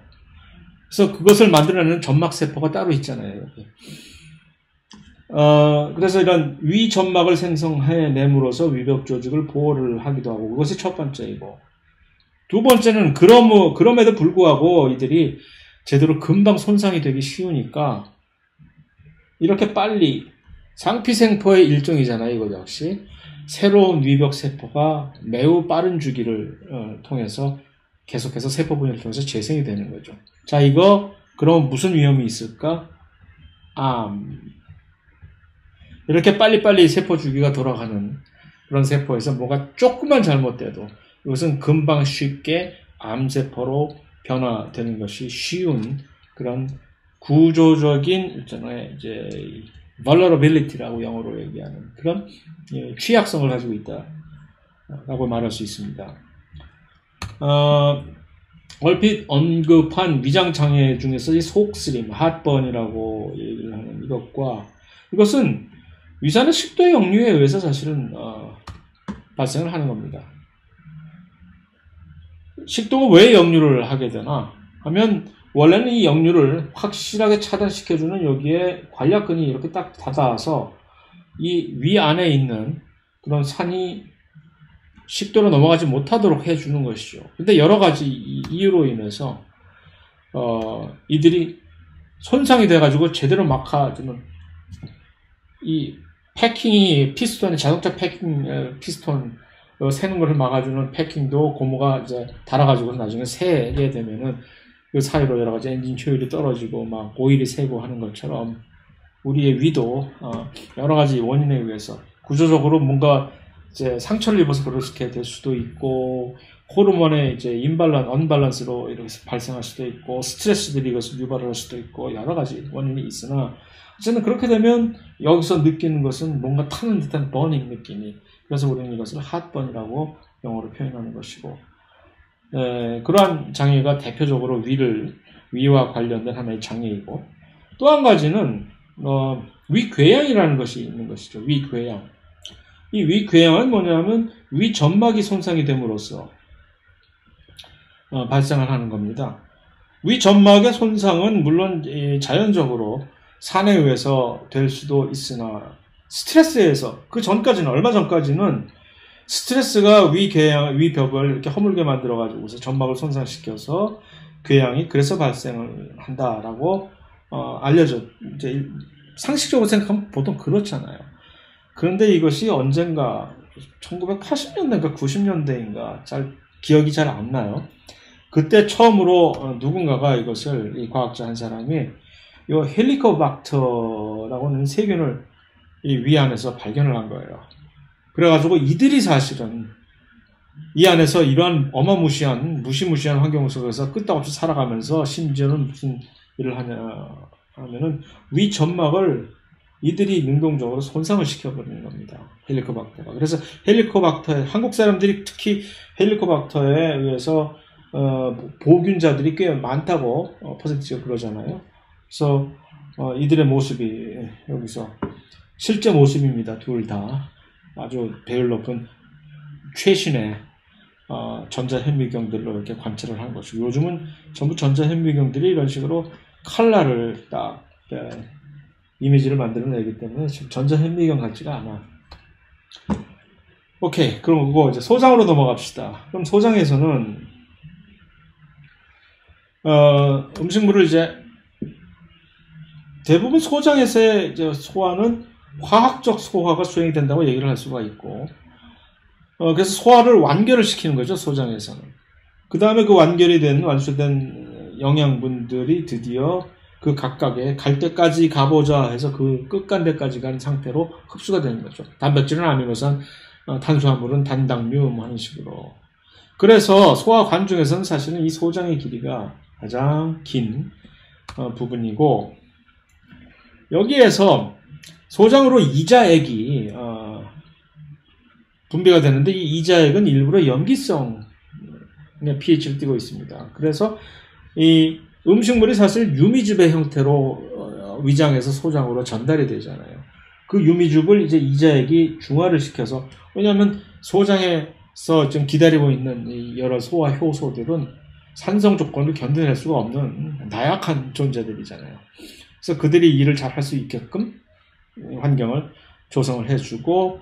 그래서 그것을 만들어내는 점막세포가 따로 있잖아요. 여기. 그래서 이런 위점막을 생성해냄으로써 위벽 조직을 보호를 하기도 하고, 그것이 첫 번째이고, 두 번째는 그럼에도 불구하고 이들이 제대로 금방 손상이 되기 쉬우니까 이렇게 빨리 상피생포의 일종이잖아요. 이거 역시 새로운 위벽 세포가 매우 빠른 주기를 통해서 계속해서 세포 분열을 통해서 재생이 되는 거죠. 자, 이거 그럼 무슨 위험이 있을까? 이렇게 빨리빨리 세포 주기가 돌아가는 그런 세포에서 뭐가 조금만 잘못돼도 이것은 금방 쉽게 암세포로 변화되는 것이 쉬운 그런 구조적인 일종의 이제 vulnerability라고 영어로 얘기하는 그런 취약성을 가지고 있다라고 말할 수 있습니다. 얼핏 언급한 위장장애 중에서 이 속쓰림, 핫번이라고 얘기를 하는 이것은 위산의 식도의 역류에 의해서 사실은 발생을 하는 겁니다. 식도가 왜 역류를 하게 되나 하면, 원래는 이 역류를 확실하게 차단시켜주는 여기에 관략근이 이렇게 딱 닫아서 이 위 안에 있는 그런 산이 식도로 넘어가지 못하도록 해주는 것이죠. 근데 여러 가지 이유로 인해서 이들이 손상이 돼가지고 제대로 막아주는 이 패킹이 피스톤의 자동차 패킹 피스톤을 새는 것을 막아주는 패킹도 고무가 이제 닳아가지고 나중에 새게 되면은 그 사이로 여러 가지 엔진 효율이 떨어지고 막 오일이 새고 하는 것처럼 우리의 위도 여러 가지 원인에 의해서 구조적으로 뭔가 이제 상처를 입어서 그렇게 될 수도 있고 호르몬의 이제 언밸런스로 이렇게 발생할 수도 있고 스트레스들이 이것을 유발을 할 수도 있고 여러 가지 원인이 있으나 어쨌든 그렇게 되면 여기서 느끼는 것은 뭔가 타는 듯한 버닝 느낌이 그래서 우리는 이것을 핫번이라고 영어로 표현하는 것이고 그러한 장애가 대표적으로 위와 관련된 하나의 장애이고 또 한 가지는 위궤양이라는 것이 있는 것이죠. 위궤양. 이 위궤양은 뭐냐면 위점막이 손상이 됨으로써 발생을 하는 겁니다. 위점막의 손상은 물론 자연적으로 산에 의해서 될 수도 있으나 스트레스에 의해서 얼마 전까지는 스트레스가 위벽을 이렇게 허물게 만들어가지고서 점막을 손상시켜서 궤양이 그래서 발생을 한다라고 이제 상식적으로 생각하면 보통 그렇잖아요. 그런데 이것이 언젠가 1980년대인가 90년대인가 기억이 잘 안 나요. 그때 처음으로 누군가가 이것을 이 과학자 한 사람이 이 헬리코박터라고 하는 세균을 이 위 안에서 발견을 한 거예요. 그래가지고 이들이 사실은 이 안에서 이러한 무시무시한 환경 속에서 끄떡없이 살아가면서 심지어는 무슨 일을 하냐면은 위 점막을 이들이 능동적으로 손상을 시켜버리는 겁니다. 헬리코박터가. 그래서 한국 사람들이 특히 헬리코박터에 의해서 보균자들이 꽤 많다고 퍼센트가 그러잖아요. 그래서 이들의 모습이 여기서 실제 모습입니다. 둘 다 아주 배율 높은 최신의 전자현미경들로 이렇게 관찰을 한 것이고 요즘은 전부 전자현미경들이 이런 식으로 칼라를 딱 이미지를 만들어내기 때문에 지금 전자현미경 같지가 않아. 오케이, 그럼 그거 이제 소장으로 넘어갑시다. 그럼 소장에서는 음식물을 이제 대부분 소장에서의 이제 소화는 화학적 소화가 수행이 된다고 얘기를 할 수가 있고 그래서 소화를 완결을 시키는 거죠, 소장에서는. 그 다음에 그 완수된 영양분들이 드디어 그 각각의 갈 때까지 가보자 해서 그 끝간데까지 가는 상태로 흡수가 되는 거죠. 단백질은 아미노산, 탄수화물은 단당류 하는 식으로. 그래서 소화관 중에서는 사실은 이 소장의 길이가 가장 긴 부분이고 여기에서 소장으로 이자액이 분비가 되는데 이 이자액은 일부러 염기성 pH를 띠고 있습니다. 그래서 이 음식물이 사실 유미즙의 형태로 위장에서 소장으로 전달이 되잖아요. 그 유미즙을 이제 이자액이 중화를 시켜서 왜냐하면 소장에서 좀 기다리고 있는 이 여러 소화 효소들은 산성 조건을 견뎌낼 수가 없는 나약한 존재들이잖아요. 그래서 그들이 일을 잘 할 수 있게끔 환경을 조성을 해주고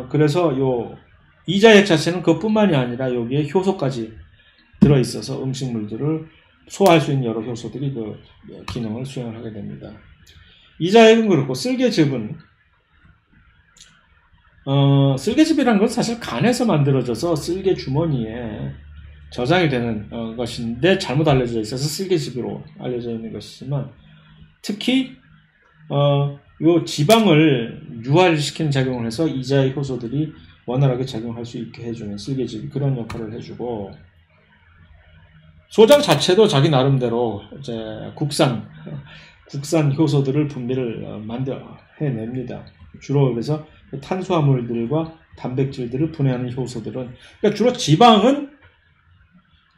그래서 요 이자액 자체는 그것뿐만이 아니라 여기에 효소까지 들어있어서 음식물들을 소화할 수 있는 여러 효소들이 그 기능을 수행을 하게 됩니다. 이자액은 그렇고 쓸개즙은 쓸개즙이라는 건 사실 간에서 만들어져서 쓸개 주머니에 저장이 되는 것인데 잘못 알려져 있어서 쓸개즙으로 알려져 있는 것이지만 특히 요 지방을 유화시키는 작용을 해서 이자의 효소들이 원활하게 작용할 수 있게 해주는 쓸개즙이 그런 역할을 해주고 소장 자체도 자기 나름대로 이제 국산 효소들을 분비를 해냅니다. 주로 그래서 탄수화물들과 단백질들을 분해하는 효소들은 그러니까 주로 지방은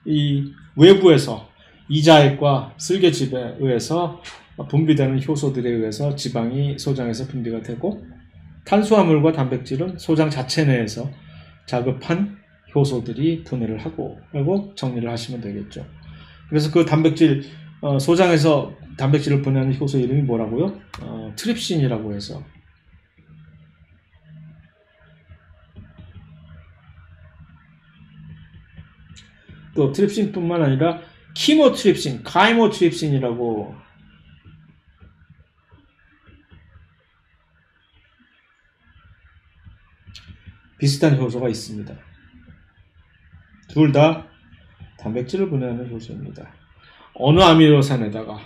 이 외부에서 이자액과 쓸개즙에 의해서 분비되는 효소들에 의해서 지방이 소장에서 분비가 되고 탄수화물과 단백질은 소장 자체 내에서 자급한 효소들이 분해를 하고 정리를 하시면 되겠죠. 그래서 그 단백질 소장에서 단백질을 분해하는 효소 이름이 뭐라고요? 트립신이라고 해서 또 트립신뿐만 아니라 키모트립신, 카이모트립신이라고 비슷한 효소가 있습니다. 둘 다 단백질을 분해하는 효소입니다. 어느 아미노산에다가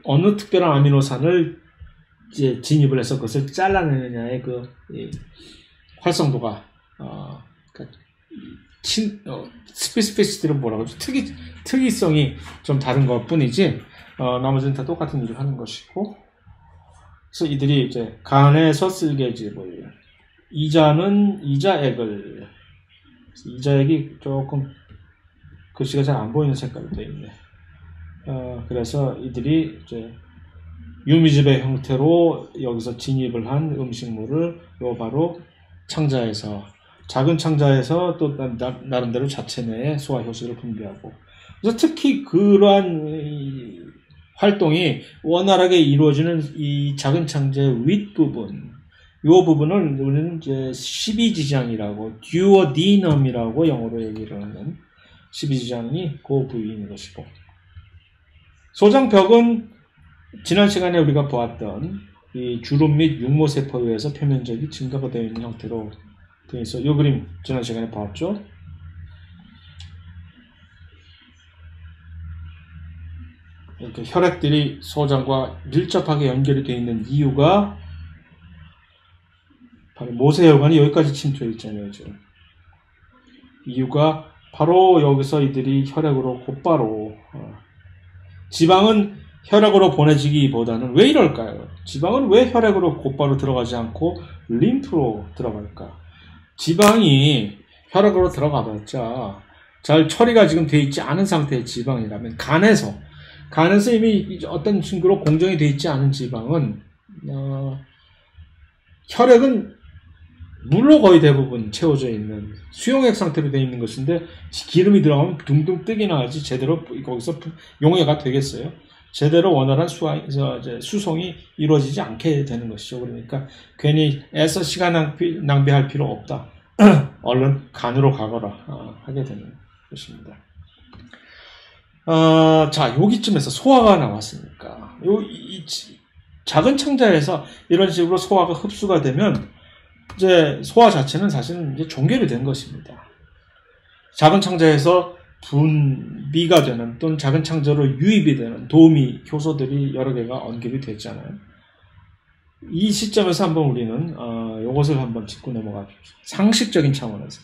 어느 특별한 아미노산을 이제 진입을 해서 그것을 잘라내느냐의 활성도가 그러니까 스페시피시티는 뭐라고 하죠? 특이성이 좀 다른 것 뿐이지 나머지는 다 똑같은 일을 하는 것이고, 그래서 이들이 이제 간에서 쓸개즙을, 이자액을, 이자액이 조금 글씨가 잘 안 보이는 색깔로 되어 있네. 그래서 이들이 이제 유미즙의 형태로 여기서 진입을 한 음식물을 바로 창자에서, 작은 창자에서 또 나름대로 자체 내에 소화 효소를 분비하고, 그래서 특히 그러한 활동이 원활하게 이루어지는 이 작은 창자의 윗부분, 이 부분을 우리는 이제 12지장이라고, 듀오디넘이라고 영어로 얘기를 하는 12지장이 그 부위인 것이고, 소장벽은 지난 시간에 우리가 보았던 이 주름 및 육모세포에 의해서 표면적이 증가가 되어 있는 형태로 되어 있어. 이 그림 지난 시간에 봤죠? 이렇게 혈액들이 소장과 밀접하게 연결이 되어 있는 이유가 바로 모세혈관이 여기까지 침투해 있잖아요, 지금. 이유가 바로 여기서 이들이 혈액으로 곧바로 지방은 혈액으로 보내지기보다는 왜 이럴까요? 지방은 왜 혈액으로 곧바로 들어가지 않고 림프로 들어갈까? 지방이 혈액으로 들어가봤자 잘 처리가 지금 되어 있지 않은 상태의 지방이라면 간에서 이미 어떤 증거로 공정이 되어 있지 않은 지방은 혈액은 물로 거의 대부분 채워져 있는 수용액 상태로 되어 있는 것인데, 기름이 들어가면 둥둥 뜨기나 하지 제대로 거기서 용해가 되겠어요? 제대로 원활한 수송이 이루어지지 않게 되는 것이죠. 그러니까 괜히 애써 시간 낭비할 필요 없다. 얼른 간으로 가거라 하게 되는 것입니다. 자, 여기쯤에서 소화가 나왔으니까 이 작은 창자에서 이런 식으로 소화가 흡수가 되면 이제 소화 자체는 사실은 이제 종결이 된 것입니다. 작은 창자에서 분비가 되는 또는 작은 창자로 유입이 되는 도우미 효소들이 여러 개가 언급이 됐잖아요. 이 시점에서 한번 우리는 이것을 한번 짚고 넘어가십시오. 상식적인 차원에서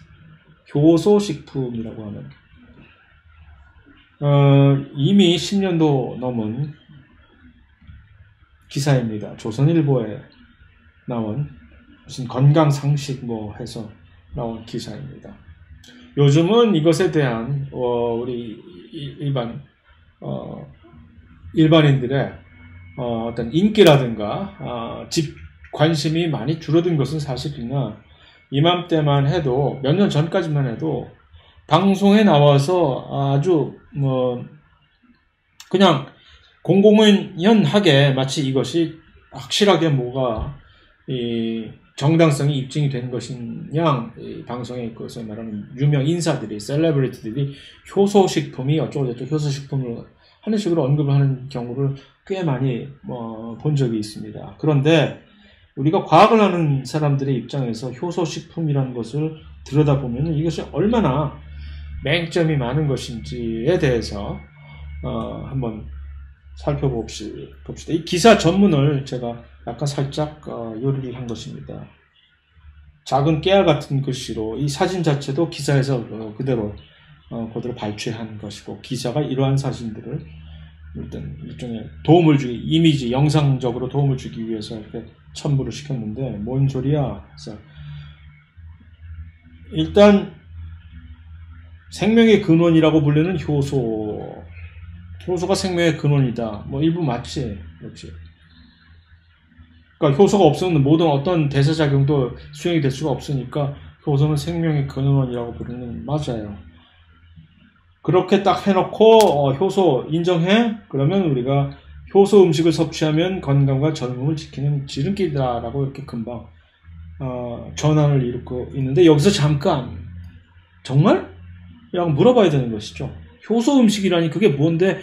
효소식품이라고 하는 이미 10년도 넘은 기사입니다. 조선일보에 나온 무슨 건강상식 해서 나온 기사입니다. 요즘은 이것에 대한 우리 일반인들의 어떤 인기라든가 관심이 많이 줄어든 것은 사실이나, 이맘때만 해도 몇 년 전까지만 해도 방송에 나와서 아주 그냥 공공연하게 마치 이것이 확실하게 뭐가 정당성이 입증이 된 것인 양 방송에 그것을 말하는 유명 인사들이, 셀레브리티들이 효소식품이 어쩌고저쩌고 효소식품을 하는 식으로 언급을 하는 경우를 꽤 많이 본 적이 있습니다. 그런데 우리가 과학을 하는 사람들의 입장에서 효소식품이라는 것을 들여다보면 이것이 얼마나 맹점이 많은 것인지에 대해서 한번 살펴봅시다. 이 기사 전문을 제가 약간 살짝 요리를 한 것입니다. 작은 깨알 같은 글씨로 이 사진 자체도 기사에서 그대로 발췌한 것이고, 기사가 이러한 사진들을 일단 일종의 도움을 주기, 이미지, 영상적으로 도움을 주기 위해서 이렇게 첨부를 시켰는데, 뭔 소리야? 그래서 일단 생명의 근원이라고 불리는 효소가 생명의 근원이다. 일부 맞지, 그렇지. 그러니까 효소가 없으면 모든 어떤 대사작용도 수행이 될 수가 없으니까 효소는 생명의 근원이라고 부르는 맞아요. 그렇게 딱 해놓고 효소 인정해? 그러면 우리가 효소 음식을 섭취하면 건강과 젊음을 지키는 지름길이다라고 이렇게 금방 전환을 이루고 있는데, 여기서 잠깐 정말? 라고 물어봐야 되는 것이죠. 효소 음식이라니 그게 뭔데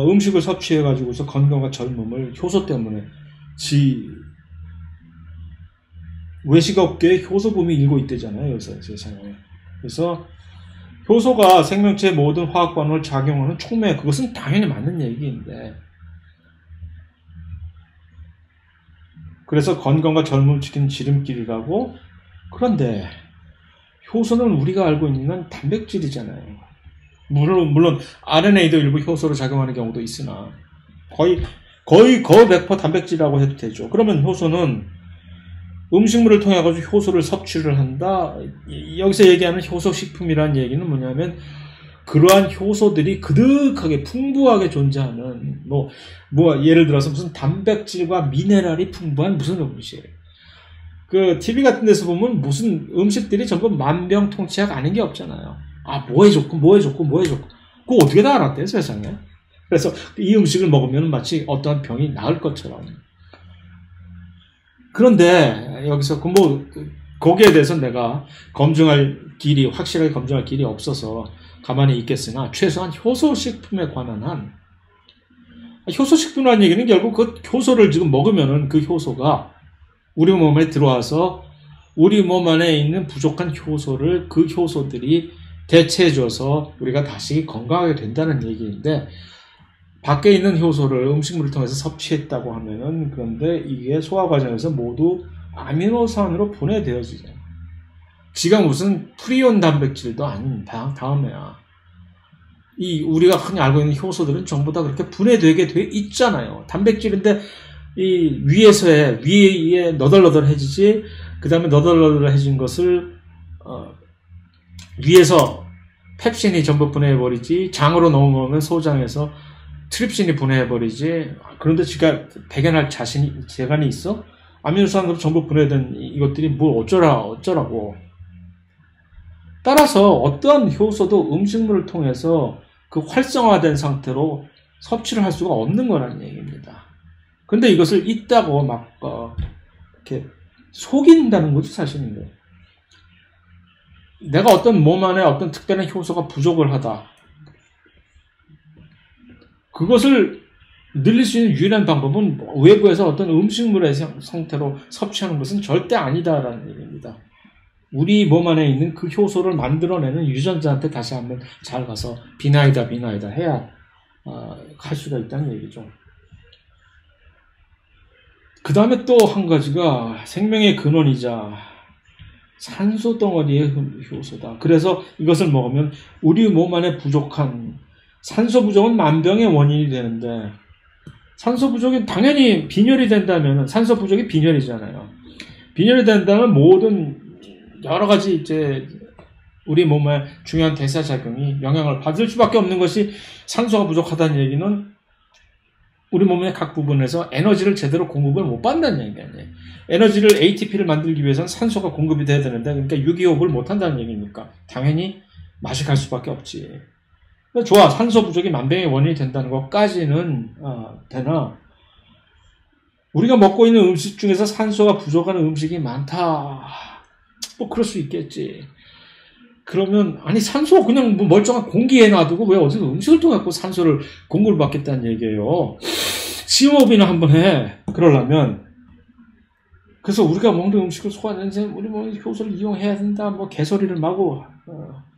음식을 섭취해가지고서 건강과 젊음을 효소 때문에 외식업계에 효소붐이 일고 있대잖아요, 요새 세상에. 그래서 효소가 생명체의 모든 화학 반응을 작용하는 촉매, 그것은 당연히 맞는 얘기인데, 그래서 건강과 젊음을 지키는 지름길이라고. 그런데 효소는 우리가 알고 있는 단백질이잖아요. 물론 RNA도 일부 효소로 작용하는 경우도 있으나 거의 100% 단백질이라고 해도 되죠. 그러면 효소는 음식물을 통해 가지고 효소를 섭취를 한다. 여기서 얘기하는 효소식품이라는 얘기는 뭐냐면 그러한 효소들이 그득하게 풍부하게 존재하는 뭐 예를 들어서 무슨 단백질과 미네랄이 풍부한 무슨 음식. 그 TV 같은 데서 보면 무슨 음식들이 전부 만병통치약 아닌 게 없잖아요. 아, 뭐에 좋고 그거 어떻게 다 알았대요, 세상에. 그래서 이 음식을 먹으면 마치 어떠한 병이 나을 것처럼. 그런데 여기서 거기에 대해서 내가 확실하게 검증할 길이 없어서 가만히 있겠으나 최소한 효소식품에 관한 한 효소식품이라는 얘기는 결국 그 효소를 지금 먹으면은 그 효소가 우리 몸에 들어와서 우리 몸 안에 있는 부족한 효소를 그 효소들이 대체해줘서 우리가 다시 건강하게 된다는 얘기인데 밖에 있는 효소를 음식물을 통해서 섭취했다고 하면은 그런데 이게 소화 과정에서 모두 아미노산으로 분해되어지잖아요. 지가 무슨 프리온 단백질도 아닌 다음에야. 우리가 흔히 알고 있는 효소들은 전부 다 그렇게 분해되게 돼 있잖아요. 단백질인데 위에 너덜너덜해지지. 그 다음에 너덜너덜해진 것을 위에서 펩신이 전부 분해해버리지. 장으로 넘어오면 소장에서 트립신이 분해해버리지. 그런데 지가 배견할 재간이 있어? 아미노산으로 전부 분해된 이것들이 뭘 어쩌라고. 따라서 어떠한 효소도 음식물을 통해서 그 활성화된 상태로 섭취를 할 수가 없는 거라는 얘기입니다. 근데 이것을 있다고 이렇게 속인다는 것도 사실인데. 내가 어떤 몸 안에 어떤 특별한 효소가 부족을 하다. 그것을 늘릴 수 있는 유일한 방법은 외부에서 어떤 음식물의 상태로 섭취하는 것은 절대 아니다라는 얘기입니다. 우리 몸 안에 있는 그 효소를 만들어내는 유전자한테 다시 한번 잘 가서 비나이다 해야 할 수가 있다는 얘기죠. 그 다음에 또 한 가지가 생명의 근원이자 산소 덩어리의 효소다. 그래서 이것을 먹으면 우리 몸 안에 부족한 산소 부족은 만병의 원인이 되는데 산소 부족이 당연히 빈혈이 된다면 산소 부족이 빈혈이잖아요. 빈혈이 된다면 모든 여러 가지 이제 우리 몸의 중요한 대사작용이 영향을 받을 수밖에 없는 것이 산소가 부족하다는 얘기는 우리 몸의 각 부분에서 에너지를 제대로 공급을 못 받는다는 얘기 아니에요. 에너지를 ATP를 만들기 위해서는 산소가 공급이 돼야 되는데 그러니까 유기호흡을 못 한다는 얘기니까 당연히 맛이 갈 수밖에 없지. 좋아. 산소 부족이 만병의 원인이 된다는 것까지는 되나 우리가 먹고 있는 음식 중에서 산소가 부족한 음식이 많다. 뭐 그럴 수 있겠지. 그러면 아니 산소 그냥 뭐 멀쩡한 공기에 놔두고 왜 어디서 음식을 통해 갖고 산소를 공급을 받겠다는 얘기예요. 심호흡이나 한번 해. 그러려면 그래서 우리가 먹는 음식을 소화하는데 우리 뭐 효소를 이용해야 된다. 뭐 개소리를 마구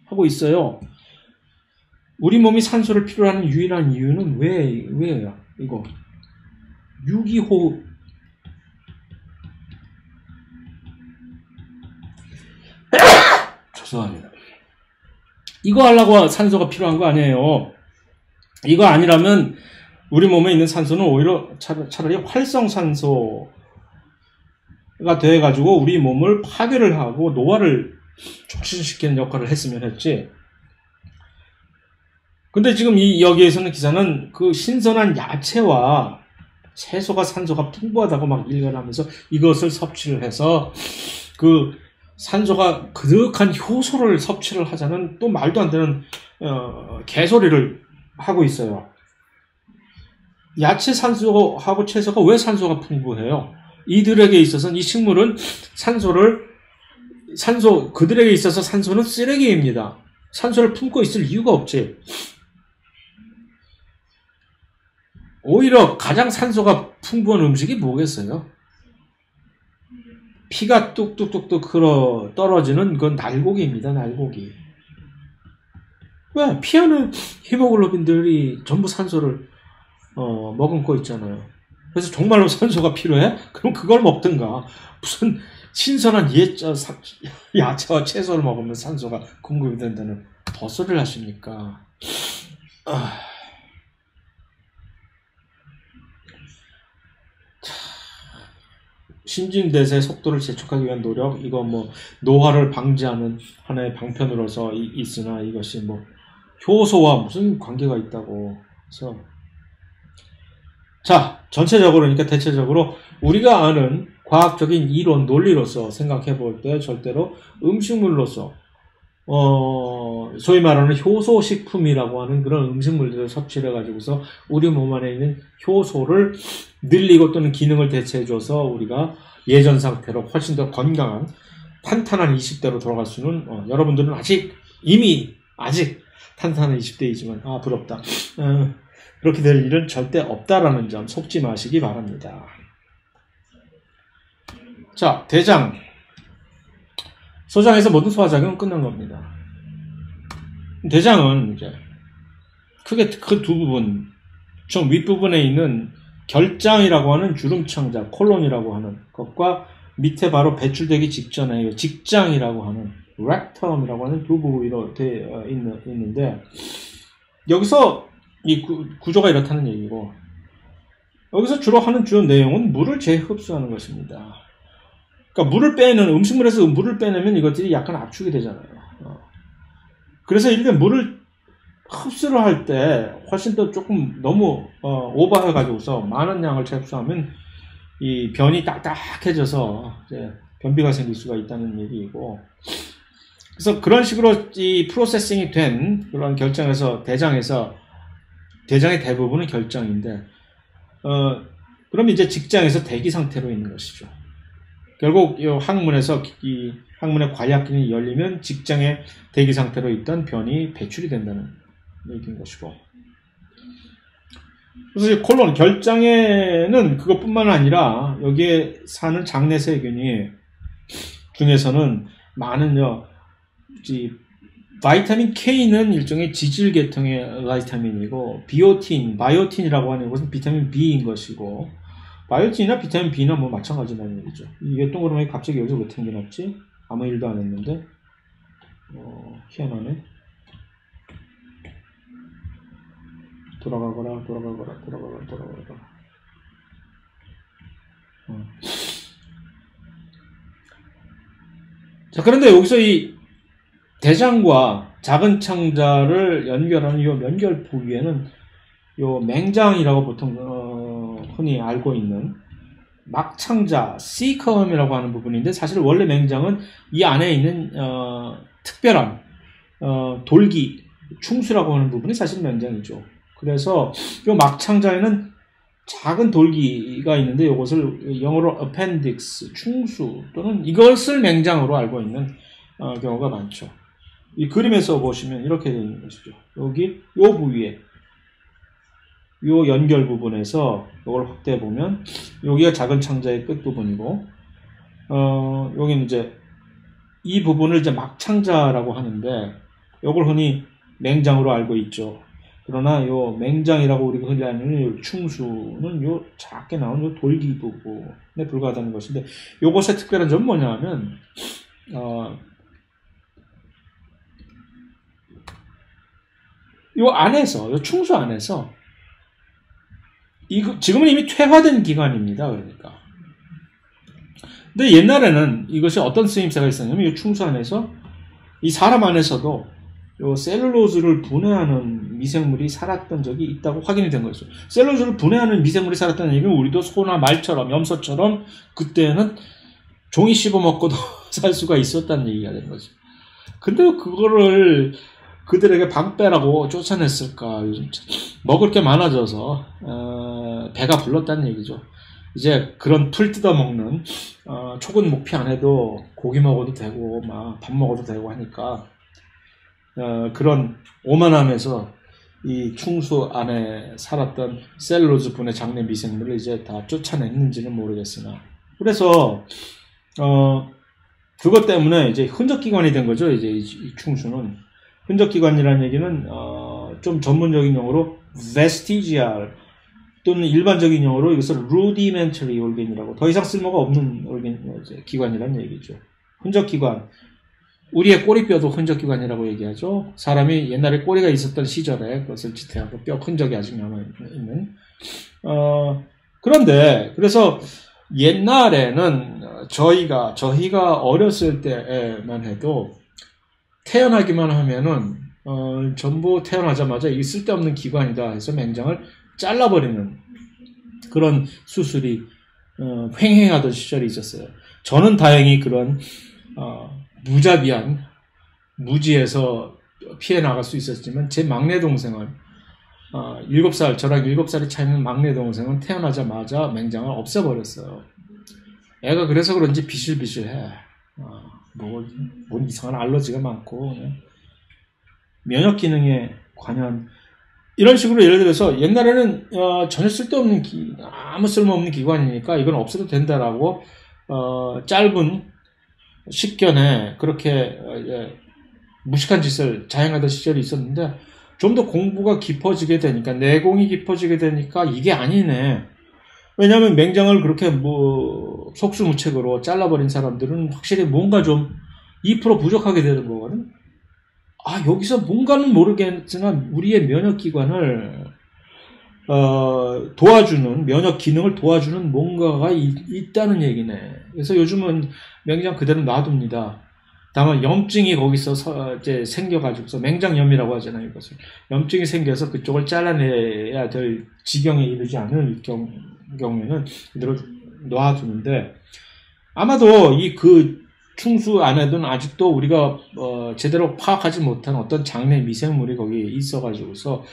하고 있어요. 우리 몸이 산소를 필요로 하는 유일한 이유는 왜예요? 이거 유기호흡. 죄송합니다. 이거 하려고 산소가 필요한 거 아니에요. 이거 아니라면 우리 몸에 있는 산소는 오히려 차라리 활성산소가 돼가지고 우리 몸을 파괴를 하고 노화를 촉진시키는 역할을 했으면 했지. 근데 지금 여기에서는 기사는 그 신선한 야채와 채소가 산소가 풍부하다고 막 일관하면서 이것을 섭취를 해서 그 산소가 그득한 효소를 섭취를 하자는 또 말도 안 되는 개소리를 하고 있어요. 야채 산소하고 채소가 왜 산소가 풍부해요? 이들에게 있어서는 이 식물은 그들에게 있어서 산소는 쓰레기입니다. 산소를 품고 있을 이유가 없지. 오히려 가장 산소가 풍부한 음식이 뭐겠어요? 피가 뚝뚝뚝뚝 흘러 떨어지는 그건 날고기입니다. 날고기. 왜? 피 안에 히모글로빈들이 전부 산소를 머금고 있잖아요. 그래서 정말로 산소가 필요해? 그럼 그걸 먹든가. 무슨 신선한 야채와 채소를 먹으면 산소가 공급이 된다는 헛소리를 하십니까? 신진대사의 속도를 재촉하기 위한 노력, 이거 뭐 노화를 방지하는 하나의 방편으로서 있으나 이것이 뭐 효소와 무슨 관계가 있다고. 그래서 자, 전체적으로, 그러니까 대체적으로 우리가 아는 과학적인 이론, 논리로서 생각해 볼 때 절대로 음식물로서 소위 말하는 효소식품이라고 하는 그런 음식물들을 섭취를 해가지고서 우리 몸 안에 있는 효소를 늘리고 또는 기능을 대체해줘서 우리가 예전 상태로 훨씬 더 건강한 탄탄한 20대로 돌아갈 수는 여러분들은 아직 탄탄한 20대이지만 부럽다. 그렇게 될 일은 절대 없다라는 점 속지 마시기 바랍니다. 자, 대장. 소장에서 모든 소화작용은 끝난 겁니다. 대장은 이제 크게 그 두 부분, 좀 윗부분에 있는 결장이라고 하는 주름창자, 콜론이라고 하는 것과 밑에 바로 배출되기 직전에 직장이라고 하는 렉텀이라고 하는 두 부위로 되어 있는데, 여기서 이 구조가 이렇다는 얘기고, 여기서 주로 하는 주요 내용은 물을 재흡수하는 것입니다. 그러니까 음식물에서 물을 빼내면 이것들이 약간 압축이 되잖아요. 그래서 이렇게 물을 흡수를 할 때 훨씬 더 조금 너무 오버해가지고서 많은 양을 흡수하면 이 변이 딱딱해져서 이제 변비가 생길 수가 있다는 얘기이고, 그래서 그런 식으로 이 프로세싱이 된 그런 대장의 대부분은 결장인데, 그럼 이제 직장에서 대기 상태로 있는 것이죠. 결국 이 항문의 관략근이 열리면 직장의 대기 상태로 있던 변이 배출이 된다는 얘기인 것이고. 그래서 이 콜론, 결장에는 그것뿐만 아니라 여기에 사는 장내 세균이 중에서는 많은 바이타민 K는 일종의 지질 계통의 바이타민이고, 바이오틴이라고 하는 것은 비타민 B인 것이고, 바이오틴이나 비타민 B나 뭐 마찬가지라는 얘기죠. 이게 동그라미 갑자기 여기서 왜 튕겨놨지? 아무 일도 안 했는데. 희한하네. 돌아가거라. 자, 그런데 여기서 이 대장과 작은 창자를 연결하는 이 연결 부위에는 요 맹장이라고 보통 흔히 알고 있는 막창자, 시컴이라고 하는 부분인데, 사실 원래 맹장은 이 안에 있는 특별한 돌기, 충수라고 하는 부분이 사실 맹장이죠. 그래서 이 막창자에는 작은 돌기가 있는데, 이것을 영어로 appendix, 충수 또는 이것을 맹장으로 알고 있는 경우가 많죠. 이 그림에서 보시면 이렇게 되어 있는 것이죠. 여기 요 부위에, 요 연결 부분에서 이걸 확대해 보면 여기가 작은 창자의 끝 부분이고, 여기는 이제 이 부분을 이제 막창자라고 하는데, 이걸 흔히 맹장으로 알고 있죠. 그러나 요 맹장이라고 우리가 흔히 아는 요 충수는 요 작게 나온 요 돌기 부분에 불과하다는 것인데, 요것의 특별한 점은 뭐냐면 요 안에서, 요 충수 안에서 지금은 이미 퇴화된 기관입니다. 그러니까. 근데 옛날에는 이것이 어떤 쓰임새가 있었냐면, 이 충수 안에서 이 사람 안에서도 요 셀룰로즈를 분해하는 미생물이 살았던 적이 있다고 확인이 된 거죠. 셀룰로즈를 분해하는 미생물이 살았다는 얘기는 우리도 소나 말처럼, 염소처럼 그때는 종이 씹어 먹고도 살 수가 있었다는 얘기가 된 거죠. 근데 그거를 그들에게 방빼라고 쫓아냈을까? 요즘 먹을 게 많아져서 배가 불렀다는 얘기죠. 이제 그런 풀 뜯어먹는 촉은 목피 안 해도 고기 먹어도 되고 막 밥 먹어도 되고 하니까 그런 오만함에서 이 충수 안에 살았던 셀룰로즈 분해 장내 미생물을 이제 다 쫓아냈는지는 모르겠으나, 그래서 그것 때문에 이제 흔적기관이 된 거죠. 이제 이 충수는. 흔적기관이라는 얘기는, 좀 전문적인 용어로 vestigial 또는 일반적인 용어로 이것을 rudimentary organ이라고 더 이상 쓸모가 없는 기관이라는 얘기죠. 흔적기관. 우리의 꼬리뼈도 흔적기관이라고 얘기하죠. 사람이 옛날에 꼬리가 있었던 시절에 그것을 지탱하고 뼈 흔적이 아직 남아있는. 그런데, 그래서 옛날에는 저희가 어렸을 때만 해도 태어나기만 하면은, 전부 태어나자마자 이 쓸데없는 기관이다 해서 맹장을 잘라버리는 그런 수술이, 횡행하던 시절이 있었어요. 저는 다행히 그런, 무자비한 무지에서 피해 나갈 수 있었지만 제 막내 동생은 7살, 저랑 7살이 차이는 막내 동생은 태어나자마자 맹장을 없애버렸어요. 애가 그래서 그런지 비실비실해. 뭔 이상한 알러지가 많고 면역 기능에 관여한 이런 식으로 예를 들어서 옛날에는 전혀 쓸데없는 아무 쓸모없는 기관이니까 이건 없어도 된다라고 짧은 식견에 그렇게 무식한 짓을 자행하던 시절이 있었는데 좀 더 공부가 깊어지게 되니까 내공이 깊어지게 되니까 이게 아니네. 왜냐하면 맹장을 그렇게 속수무책으로 잘라버린 사람들은 확실히 뭔가 좀 2% 부족하게 되는 거거든. 여기서 뭔가는 모르겠지만 우리의 면역기관을 도와주는 면역 기능을 도와주는 뭔가가 있다는 얘기네. 그래서 요즘은 맹장 그대로 놔둡니다. 다만 염증이 거기서 이제 생겨가지고서 맹장염이라고 하잖아요. 이것을 염증이 생겨서 그쪽을 잘라내야 될 지경에 이르지 않을 경우에는 그대로 놔두는데 아마도 그 충수 안에는 아직도 우리가 제대로 파악하지 못한 어떤 장내 미생물이 거기에 있어가지고서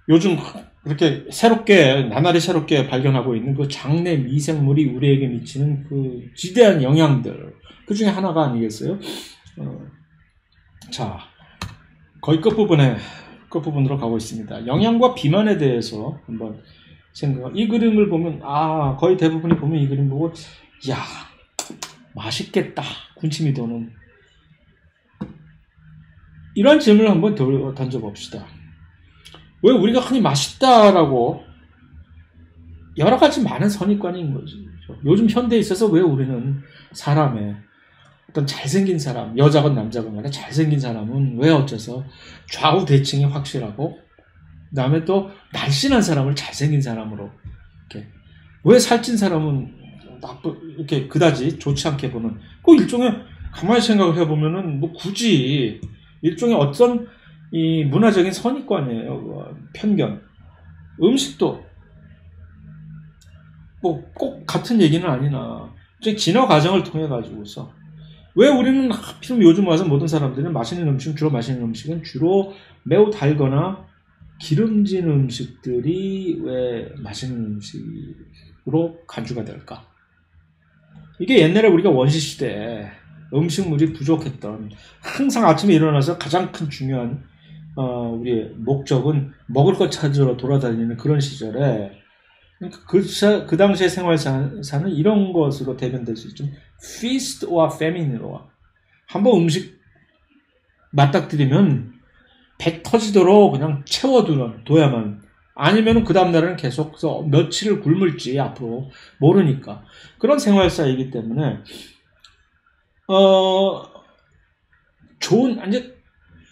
요즘 그렇게 나날이 새롭게 발견하고 있는 그 장내 미생물이 우리에게 미치는 그 지대한 영향들 그 중에 하나가 아니겠어요? 자, 거의 끝부분으로 가고 있습니다. 영양과 비만에 대해서 한번 이 그림을 보면 거의 대부분이 보면 이 그림 보고 맛있겠다 군침이 도는 이런 질문을 한번 던져봅시다. 왜 우리가 흔히 맛있다라고 여러 가지 많은 선입관인 거죠. 요즘 현대에 있어서 왜 우리는 사람의 어떤 잘생긴 사람, 여자건 남자건 간에 잘생긴 사람은 왜 어째서 좌우 대칭이 확실하고 그 다음에 또 날씬한 사람을 잘생긴 사람으로 이렇게 왜 살찐 사람은 이렇게 그다지 좋지 않게 보는 일종의 가만히 생각을 해보면은 굳이 일종의 어떤 이 문화적인 선입관이에요. 편견. 음식도 꼭 같은 얘기는 아니나 진화 과정을 통해 가지고서 왜 우리는 하필 요즘 와서 모든 사람들은 주로 마시는 음식은 주로 매우 달거나 기름진 음식들이 왜 맛있는 음식으로 간주가 될까? 이게 옛날에 우리가 원시시대에 음식물이 부족했던 항상 아침에 일어나서 가장 큰 중요한 우리의 목적은 먹을 것 찾으러 돌아다니는 그런 시절에 그 당시의 생활사는 이런 것으로 대변될 수 있죠. feast or famine으로 한번 음식 맞닥뜨리면 배 터지도록 그냥 채워둬야만 아니면 그 다음날은 계속 며칠을 굶을지 앞으로 모르니까 그런 생활사이기 때문에 이제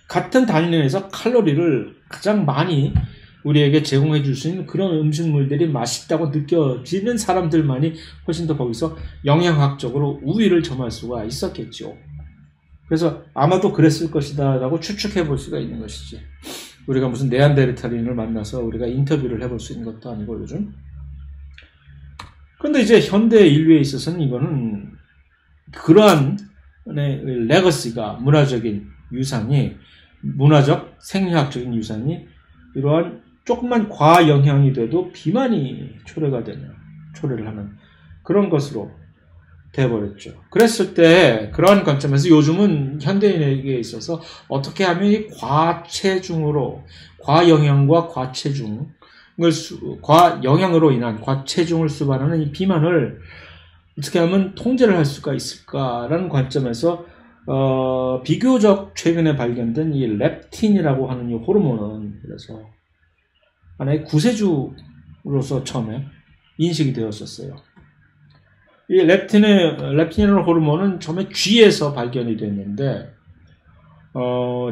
같은 단위에서 칼로리를 가장 많이 우리에게 제공해 줄 수 있는 그런 음식물들이 맛있다고 느껴지는 사람들만이 훨씬 더 거기서 영양학적으로 우위를 점할 수가 있었겠죠. 그래서 아마도 그랬을 것이다 라고 추측해 볼 수가 있는 것이지. 우리가 무슨 네안데르탈인을 만나서 우리가 인터뷰를 해볼 수 있는 것도 아니고 요즘. 그런데 이제 현대 인류에 있어서는 이거는 그러한 레거시가 문화적인 유산이 문화적 생리학적인 유산이 이러한 조금만 과영향이 돼도 비만이 초래를 하는 그런 것으로 돼버렸죠. 그랬을 때 그러한 관점에서 요즘은 현대인에게 있어서 어떻게 하면 이 과영향과 과영향으로 인한 과체중을 수반하는 이 비만을 어떻게 하면 통제를 할 수가 있을까라는 관점에서 비교적 최근에 발견된 이 렙틴이라고 하는 이 호르몬은 그래서 하나의 구세주로서 처음에 인식이 되었었어요. 이 렙틴이라는 호르몬은 처음에 쥐에서 발견이 됐는데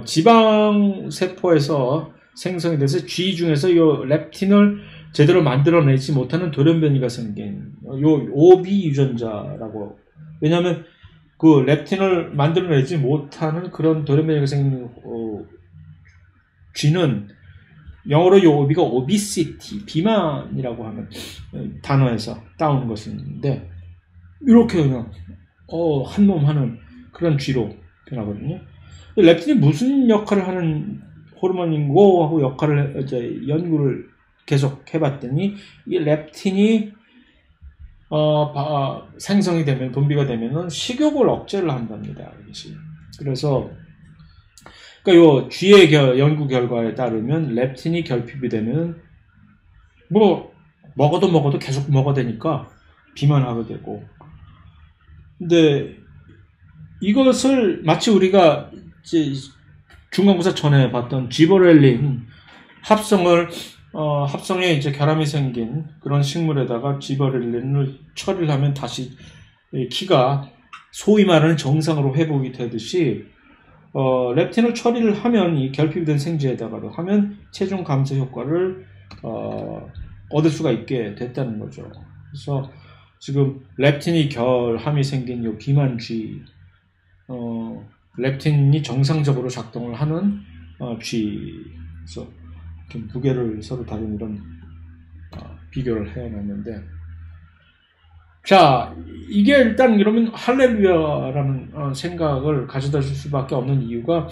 지방 세포에서 생성이 돼서 쥐 중에서 이 렙틴을 제대로 만들어내지 못하는 돌연변이가 생긴 요 오비 유전자라고. 왜냐하면 그 렙틴을 만들어내지 못하는 그런 돌연변이가 생긴 쥐는 영어로 요 오비가 obesity, 비만이라고 하는 단어에서 따온 것인데 이렇게 그냥 한 놈 하는 그런 쥐로 변하거든요. 렙틴이 무슨 역할을 하는 호르몬인고 하고 역할을 이제 연구를 계속 해봤더니 이 렙틴이 생성이 되면 분비가 되면은 식욕을 억제를 한답니다. 그래서 그러니까 요 쥐의 연구 결과에 따르면 렙틴이 결핍이 되면 뭐 먹어도 계속 먹어야 되니까 비만하게 되고. 근데 이것을 마치 우리가 이제 중간고사 전에 봤던 지버렐린 합성에 이제 결함이 생긴 그런 식물에다가 지버렐린을 처리를 하면 다시 키가 소위 말하는 정상으로 회복이 되듯이 렙틴을 처리를 하면 이 결핍된 생쥐에다가도 하면 체중 감소 효과를 얻을 수가 있게 됐다는 거죠. 그래서 지금 렙틴이 결함이 생긴 요 비만쥐, 렙틴이 정상적으로 작동을 하는 쥐에서 두 개를 서로 다른 이런 비교를 해놨는데, 자, 이게 일단 이러면 할렐루야라는 생각을 가져다 줄 수밖에 없는 이유가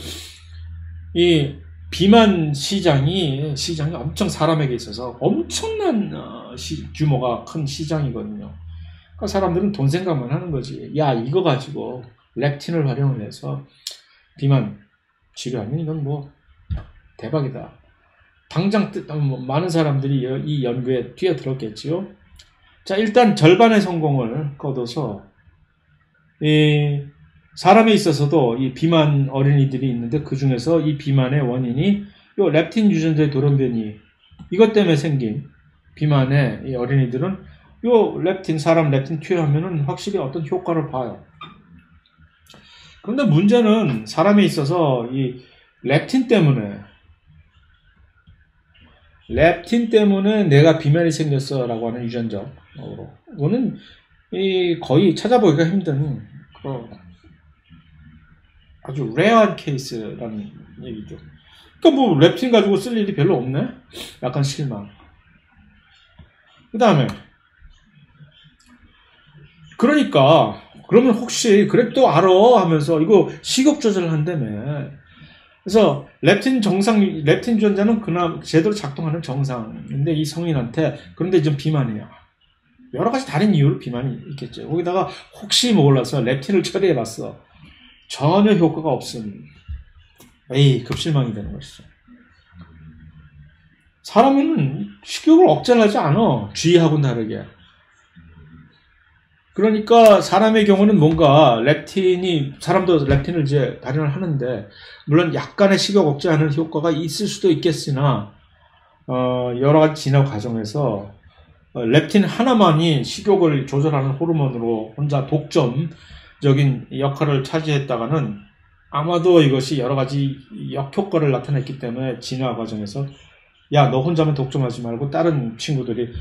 이 비만 시장이 엄청 사람에게 있어서 엄청난 규모가 큰 시장이거든요. 그러니까 사람들은 돈 생각만 하는 거지. 야, 이거 가지고 렙틴을 활용을 해서 비만 치료하면 이건 뭐 대박이다. 당장 많은 사람들이 이 연구에 뛰어들었겠지요. 자, 일단 절반의 성공을 거둬서 사람에 있어서도 이 비만 어린이들이 있는데 그 중에서 이 비만의 원인이 요 렙틴 유전자의 돌연변이 이것 때문에 생긴 비만의 이 어린이들은 요 사람 렙틴 투여하면은 확실히 어떤 효과를 봐요. 그런데 문제는 사람에 있어서 이 렙틴 때문에 내가 비만이 생겼어라고 하는 유전자로, 이거는 거의 찾아보기가 힘든 아주 레어한 케이스라는 얘기죠. 그러니까 뭐 렙틴 가지고 쓸 일이 별로 없네. 약간 실망. 그 다음에 그러니까 그러면 혹시 그래 또 알아 하면서 이거 식욕 조절을 한다며. 그래서 렙틴 유전자는 그나마 제대로 작동하는 정상인데 이 성인한테, 그런데 좀 비만이야. 여러 가지 다른 이유로 비만이 있겠죠. 거기다가 혹시 몰라서 렙틴을 처리해봤어. 전혀 효과가 없음. 급실망이 되는 것이죠. 사람은 식욕을 억제를 하지 않아. 쥐하고는 다르게. 그러니까 사람의 경우는 뭔가 사람도 렙틴을 이제 발현을 하는데, 물론 약간의 식욕 억제하는 효과가 있을 수도 있겠으나, 여러 가지 진화 과정에서 렙틴 하나만이 식욕을 조절하는 호르몬으로 혼자 독점적인 역할을 차지했다가는 아마도 이것이 여러 가지 역효과를 나타냈기 때문에 진화 과정에서 야, 너 혼자만 독점하지 말고 다른 친구들이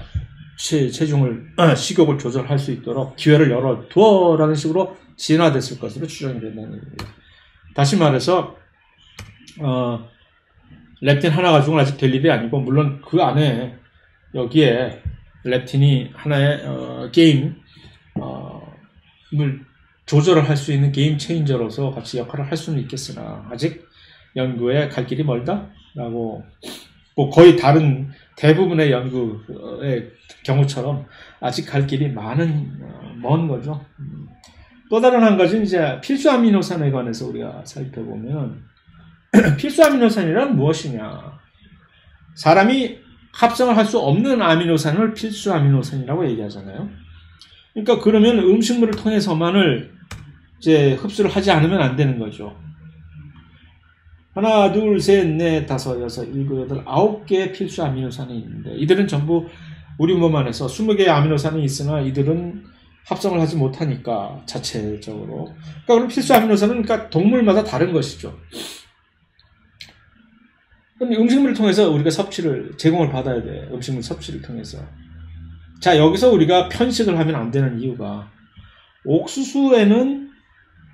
식욕을 조절할 수 있도록 기회를 열어두어라는 식으로 진화됐을 것으로 추정이 된다는 얘기입니다. 다시 말해서 렙틴 하나 가지고는 아직 될 일이 아니고, 물론 그 안에 여기에 렙틴이 하나의 게임을 조절을 할 수 있는 게임 체인저로서 같이 역할을 할 수는 있겠으나 아직 연구에 갈 길이 멀다라고, 뭐 거의 다른 대부분의 연구의 경우처럼 아직 갈 길이 먼 거죠. 또 다른 한 가지는 이제 필수 아미노산에 관해서 우리가 살펴보면 필수 아미노산이란 무엇이냐? 사람이 합성을 할 수 없는 아미노산을 필수 아미노산이라고 얘기하잖아요. 그러니까 그러면 음식물을 통해서만을 이제 흡수를 하지 않으면 안 되는 거죠. 하나, 둘, 셋, 넷, 다섯, 여섯, 일곱, 여덟, 9개의 필수 아미노산이 있는데 이들은 전부 우리 몸 안에서 20개의 아미노산이 있으나 이들은 합성을 하지 못하니까 자체적으로. 그러니까 그럼 필수 아미노산은 그러니까 동물마다 다른 것이죠. 그럼 음식물을 통해서 우리가 제공을 받아야 돼. 음식물 섭취를 통해서. 자, 여기서 우리가 편식을 하면 안 되는 이유가 옥수수에는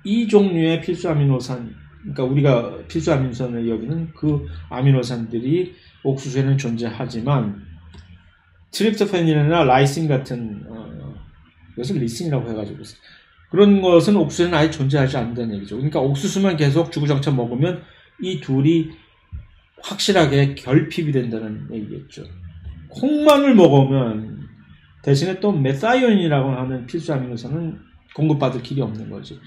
이 종류의 필수 아미노산, 그러니까 우리가 필수 아미노산을 여기는 그 아미노산들이 옥수수에는 존재하지만 트립토판이나 라이신 같은 이것을 리신이라고 해가지고 그런 것은 옥수수에는 아예 존재하지 않는다는 얘기죠. 그러니까 옥수수만 계속 주구장창 먹으면 이 둘이 확실하게 결핍이 된다는 얘기겠죠. 콩만을 먹으면 대신에 또 메사이온이라고 하는 필수 아미노산은 공급받을 길이 없는 거지.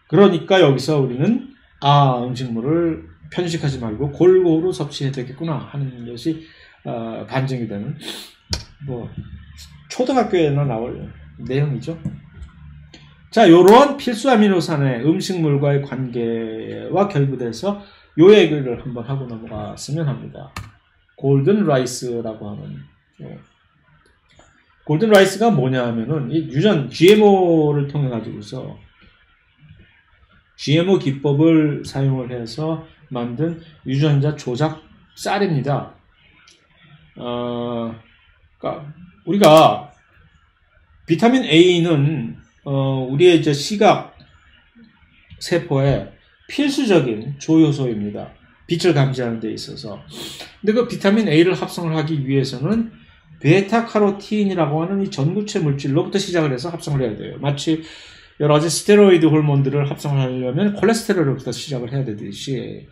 그러니까 여기서 우리는 음식물을 편식하지 말고 골고루 섭취해야 되겠구나 하는 것이 반증이 되는 초등학교에나 나올 내용이죠. 자, 요런 필수 아미노산의 음식물과의 관계와 결부돼서 요 얘기를 한번 하고 넘어갔으면 합니다. 골든 라이스라고 하는 골든 라이스가 뭐냐 하면은 이 유전 GMO를 통해 가지고서 GMO 기법을 사용을 해서 만든 유전자 조작 쌀입니다. 그러니까 우리가 비타민 A는 우리의 이제 시각 세포의 필수적인 조효소입니다. 빛을 감지하는 데 있어서. 근데 그 비타민 A를 합성을 하기 위해서는 베타카로틴이라고 하는 이 전구체 물질로부터 시작을 해서 합성을 해야 돼요. 마치 여러 가지 스테로이드 호르몬들을 합성을 하려면 콜레스테롤부터 시작을 해야 되듯이.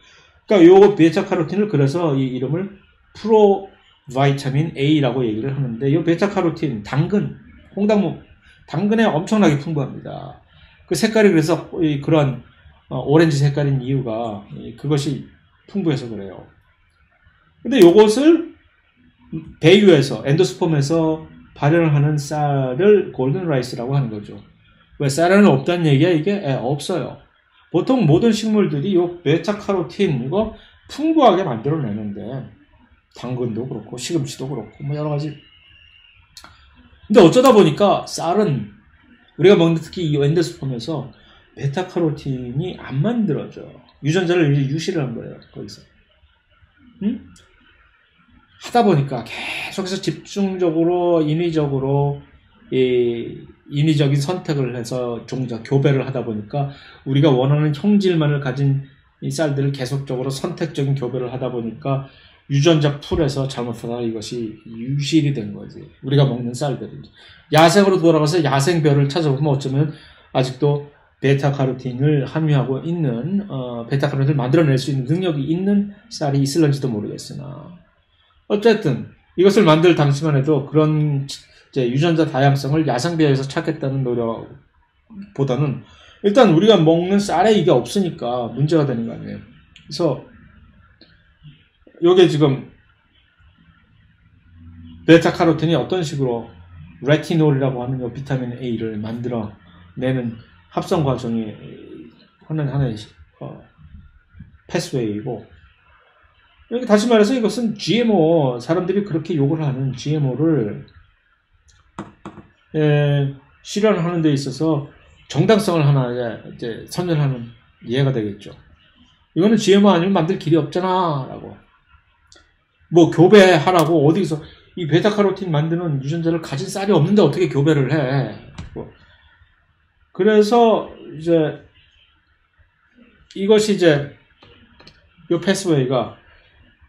그러니까 요 베타카로틴을 그래서 이 이름을 프로바이타민 A라고 얘기를 하는데 이 베타카로틴, 당근, 홍당무, 당근에 엄청나게 풍부합니다. 그 색깔이 그래서 그런 오렌지 색깔인 이유가 그것이 풍부해서 그래요. 근데 요것을 배유해서 엔도스폼에서 발현을 하는 쌀을 골든 라이스라고 하는 거죠. 왜 쌀에는 없다는 얘기야? 이게 없어요. 보통 모든 식물들이 요 베타카로틴 이거 풍부하게 만들어내는데 당근도 그렇고 시금치도 그렇고 뭐 여러 가지. 근데 어쩌다 보니까 쌀은 우리가 먹는 특히 이 엔도스폼에서 베타카로틴이 안 만들어져. 유전자를 유실을 한 거예요. 거기서. 응? 하다 보니까 계속해서 집중적으로 인위적으로 인위적인 선택을 해서 종자 교배를 하다 보니까 우리가 원하는 형질만을 가진 이 쌀들을 계속적으로 선택적인 교배를 하다 보니까 유전자 풀에서 잘못하다가 이것이 유실이 된 거지. 우리가 먹는 쌀들이. 야생으로 돌아가서 야생별을 찾아보면 어쩌면 아직도 베타카로틴을 함유하고 있는 베타카로틴을 만들어낼 수 있는 능력이 있는 쌀이 있을런지도 모르겠으나 어쨌든 이것을 만들 당시만 해도 그런 이제 유전자 다양성을 야생배에서 찾겠다는 노력보다는 일단 우리가 먹는 쌀에 이게 없으니까 문제가 되는 거 아니에요. 그래서 요게 지금 베타카로틴이 어떤 식으로 레티놀이라고 하는 요 비타민 A를 만들어내는 합성 과정이 하나의 패스웨이이고 다시 말해서 이것은 GMO, 사람들이 그렇게 욕을 하는 GMO를 실현하는 데 있어서 정당성을 하나 이제 선전하는 예가 되겠죠. 이거는 GMO 아니면 만들 길이 없잖아 라고. 뭐 교배하라고 어디서 이 베타카로틴 만드는 유전자를 가진 쌀이 없는데 어떻게 교배를 해. 그래서 이제 이것이 이제 이 패스웨이가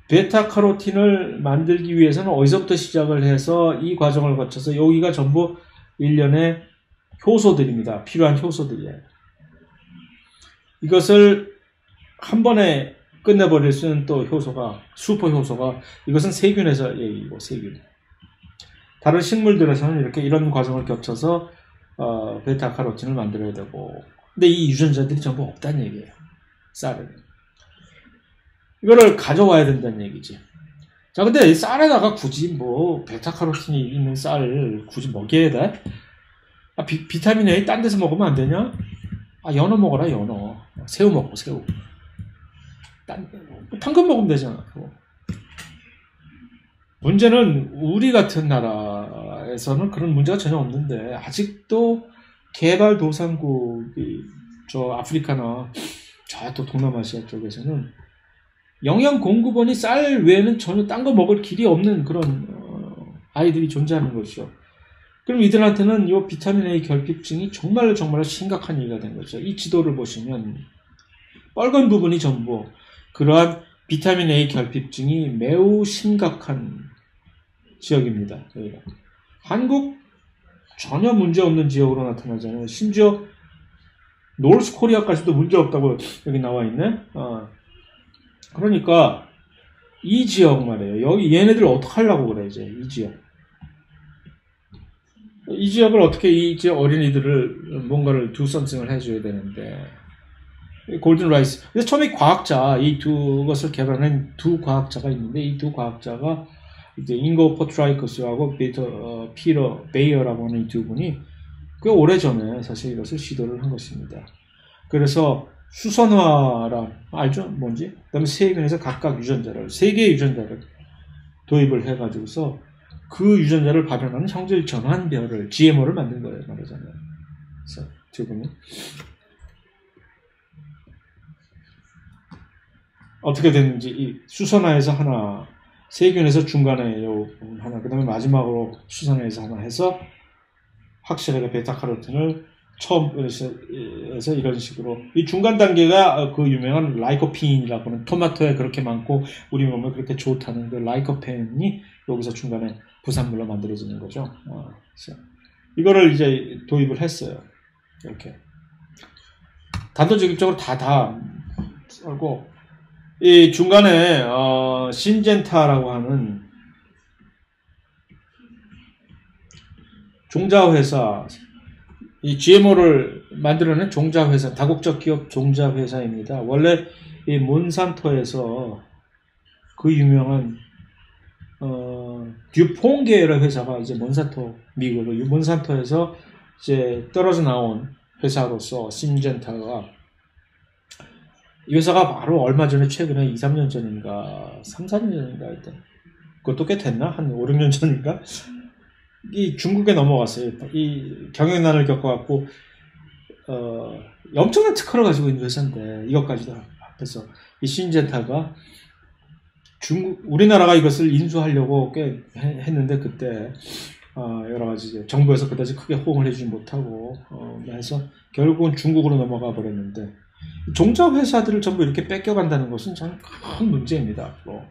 베타카로틴을 만들기 위해서는 어디서부터 시작을 해서 이 과정을 거쳐서 여기가 전부 일련의 효소들입니다. 필요한 효소들이에요. 이것을 한 번에 끝내버릴 수 있는 또 효소가 슈퍼 효소가 이것은 세균에서 얘기고 세균. 다른 식물들에서는 이렇게 이런 과정을 겹쳐서 베타카로틴을 만들어야 되고 근데 이 유전자들이 전부 없다는 얘기예요. 쌀은. 이거를 가져와야 된다는 얘기지. 자, 근데 이 쌀에다가 굳이 뭐 베타카로틴이 있는 쌀을 굳이 먹여야 돼? 비타민 A 딴 데서 먹으면 안 되냐? 연어 먹어라, 연어. 새우 먹고, 새우. 당근 먹으면 되잖아. 그거. 문제는 우리 같은 나라에서는 그런 문제가 전혀 없는데, 아직도 개발도상국이, 아프리카나, 또 동남아시아 쪽에서는 영양 공급원이 쌀 외에는 전혀 딴 거 먹을 길이 없는 그런, 아이들이 존재하는 것이죠. 그럼 이들한테는 이 비타민 A 결핍증이 정말 심각한 얘기가 된 거죠. 이 지도를 보시면 빨간 부분이 전부 그러한 비타민 A 결핍증이 매우 심각한 지역입니다. 저희가. 한국 전혀 문제없는 지역으로 나타나잖아요. 심지어 노스 코리아까지도 문제없다고 여기 나와 있네. 그러니까 이 지역 말이에요. 여기 얘네들 어떻게 하려고 그래 이제 이 지역. 이 지역을 어떻게 이 지역 어린이들을 뭔가를 do something을 해줘야 되는데 골든 라이스. 그래서 처음에 과학자 이 두 것을 개발한 두 과학자가 있는데 이 두 과학자가 이제 잉고 포트라이커스하고 피터 베이어라고 하는 이 두 분이 꽤 오래 전에 사실 이것을 시도를 한 것입니다. 그래서 수선화라 알죠? 뭔지? 그다음에 세균에서 각각 유전자를 3개의 유전자를 도입을 해가지고서 그 유전자를 발현하는 형질 전환별을 GMO를 만든 거예요, 말하자면. 그래서 두 분이 어떻게 됐는지 이 수선화에서 하나, 세균에서 중간에 하나, 그 다음에 마지막으로 수선화에서 하나 해서 확실하게 베타카로틴을 처음에서 이런 식으로 이 중간 단계가 그 유명한 라이코펜이라고 하는 토마토에 그렇게 많고 우리 몸에 그렇게 좋다는 그 라이코펜이 여기서 중간에 부산물로 만들어지는 거죠. 그래서 이거를 이제 도입을 했어요. 이렇게 단도직입적으로 다 썰고 이 중간에 신젠타라고 하는 종자회사, 이 GMO를 만들어낸 종자회사, 다국적 기업 종자회사입니다. 원래 이 몬산토에서 그 유명한 듀퐁계열의 회사가 이제 몬산토, 미국의 몬산토에서 이제 떨어져 나온 회사로서 신젠타가 이 회사가 바로 얼마 전에 최근에 2, 3년 전인가 3, 4년 전인가 했던 그것도 꽤 됐나? 한 5, 6년 전인가? 이 중국에 넘어갔어요. 이 경영난을 겪어갖고 엄청난 특허를 가지고 있는 회사인데 이것까지도 합해서 이 신젠타가 우리나라가 이것을 인수하려고 꽤 했는데 그때 여러 가지 정부에서 그다지 크게 호응을 해주지 못하고 해서 결국은 중국으로 넘어가 버렸는데 종자 회사들을 전부 이렇게 뺏겨간다는 것은 참 큰 문제입니다. 앞으로.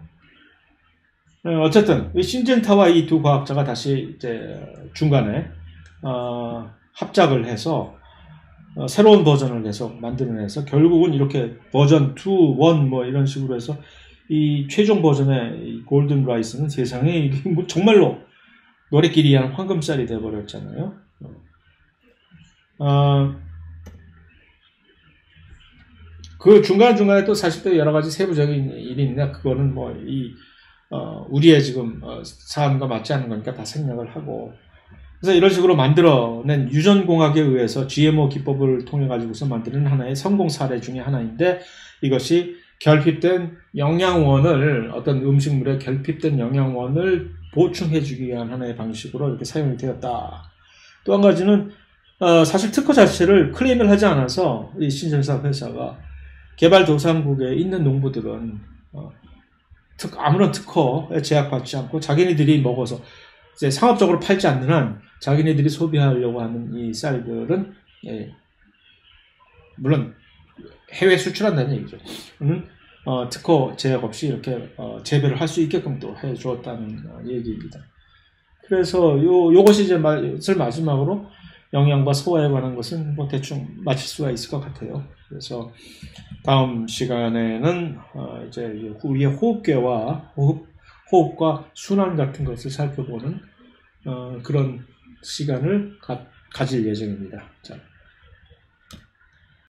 어쨌든 이 신젠타와 이 두 과학자가 다시 이제 중간에 합작을 해서 새로운 버전을 해서 만들어내서 결국은 이렇게 버전 2, 1 뭐 이런 식으로 해서 이 최종 버전의 이 골든 라이스는 세상에 이게 뭐 정말로 노래끼리 한 황금살이 돼버렸잖아요. 그 중간중간에 또 사실 또 여러 가지 세부적인 일이 있는데 그거는 뭐 우리의 지금 사안과 맞지 않는 거니까 다 생략을 하고 그래서 이런 식으로 만들어낸 유전공학에 의해서 GMO 기법을 통해 가지고서 만드는 하나의 성공 사례 중에 하나인데 이것이 결핍된 영양원을 어떤 음식물에 결핍된 영양원을 보충해주기 위한 하나의 방식으로 이렇게 사용이 되었다. 또 한 가지는 사실 특허 자체를 클레임을 하지 않아서 이 신전사 회사가 개발도상국에 있는 농부들은 아무런 특허에 제약받지 않고 자기네들이 먹어서 이제 상업적으로 팔지 않는 한 자기네들이 소비하려고 하는 이 쌀들은 물론 해외 수출한다는 얘기죠. 특허 제약 없이 이렇게 재배를 할 수 있게끔 또 해주었다는 얘기입니다. 그래서 요것이 이제 마지막으로 영양과 소화에 관한 것은 뭐 대충 마칠 수가 있을 것 같아요. 그래서 다음 시간에는 이제 우리의 호흡계와 호흡과 순환 같은 것을 살펴보는 그런 시간을 가질 예정입니다. 자.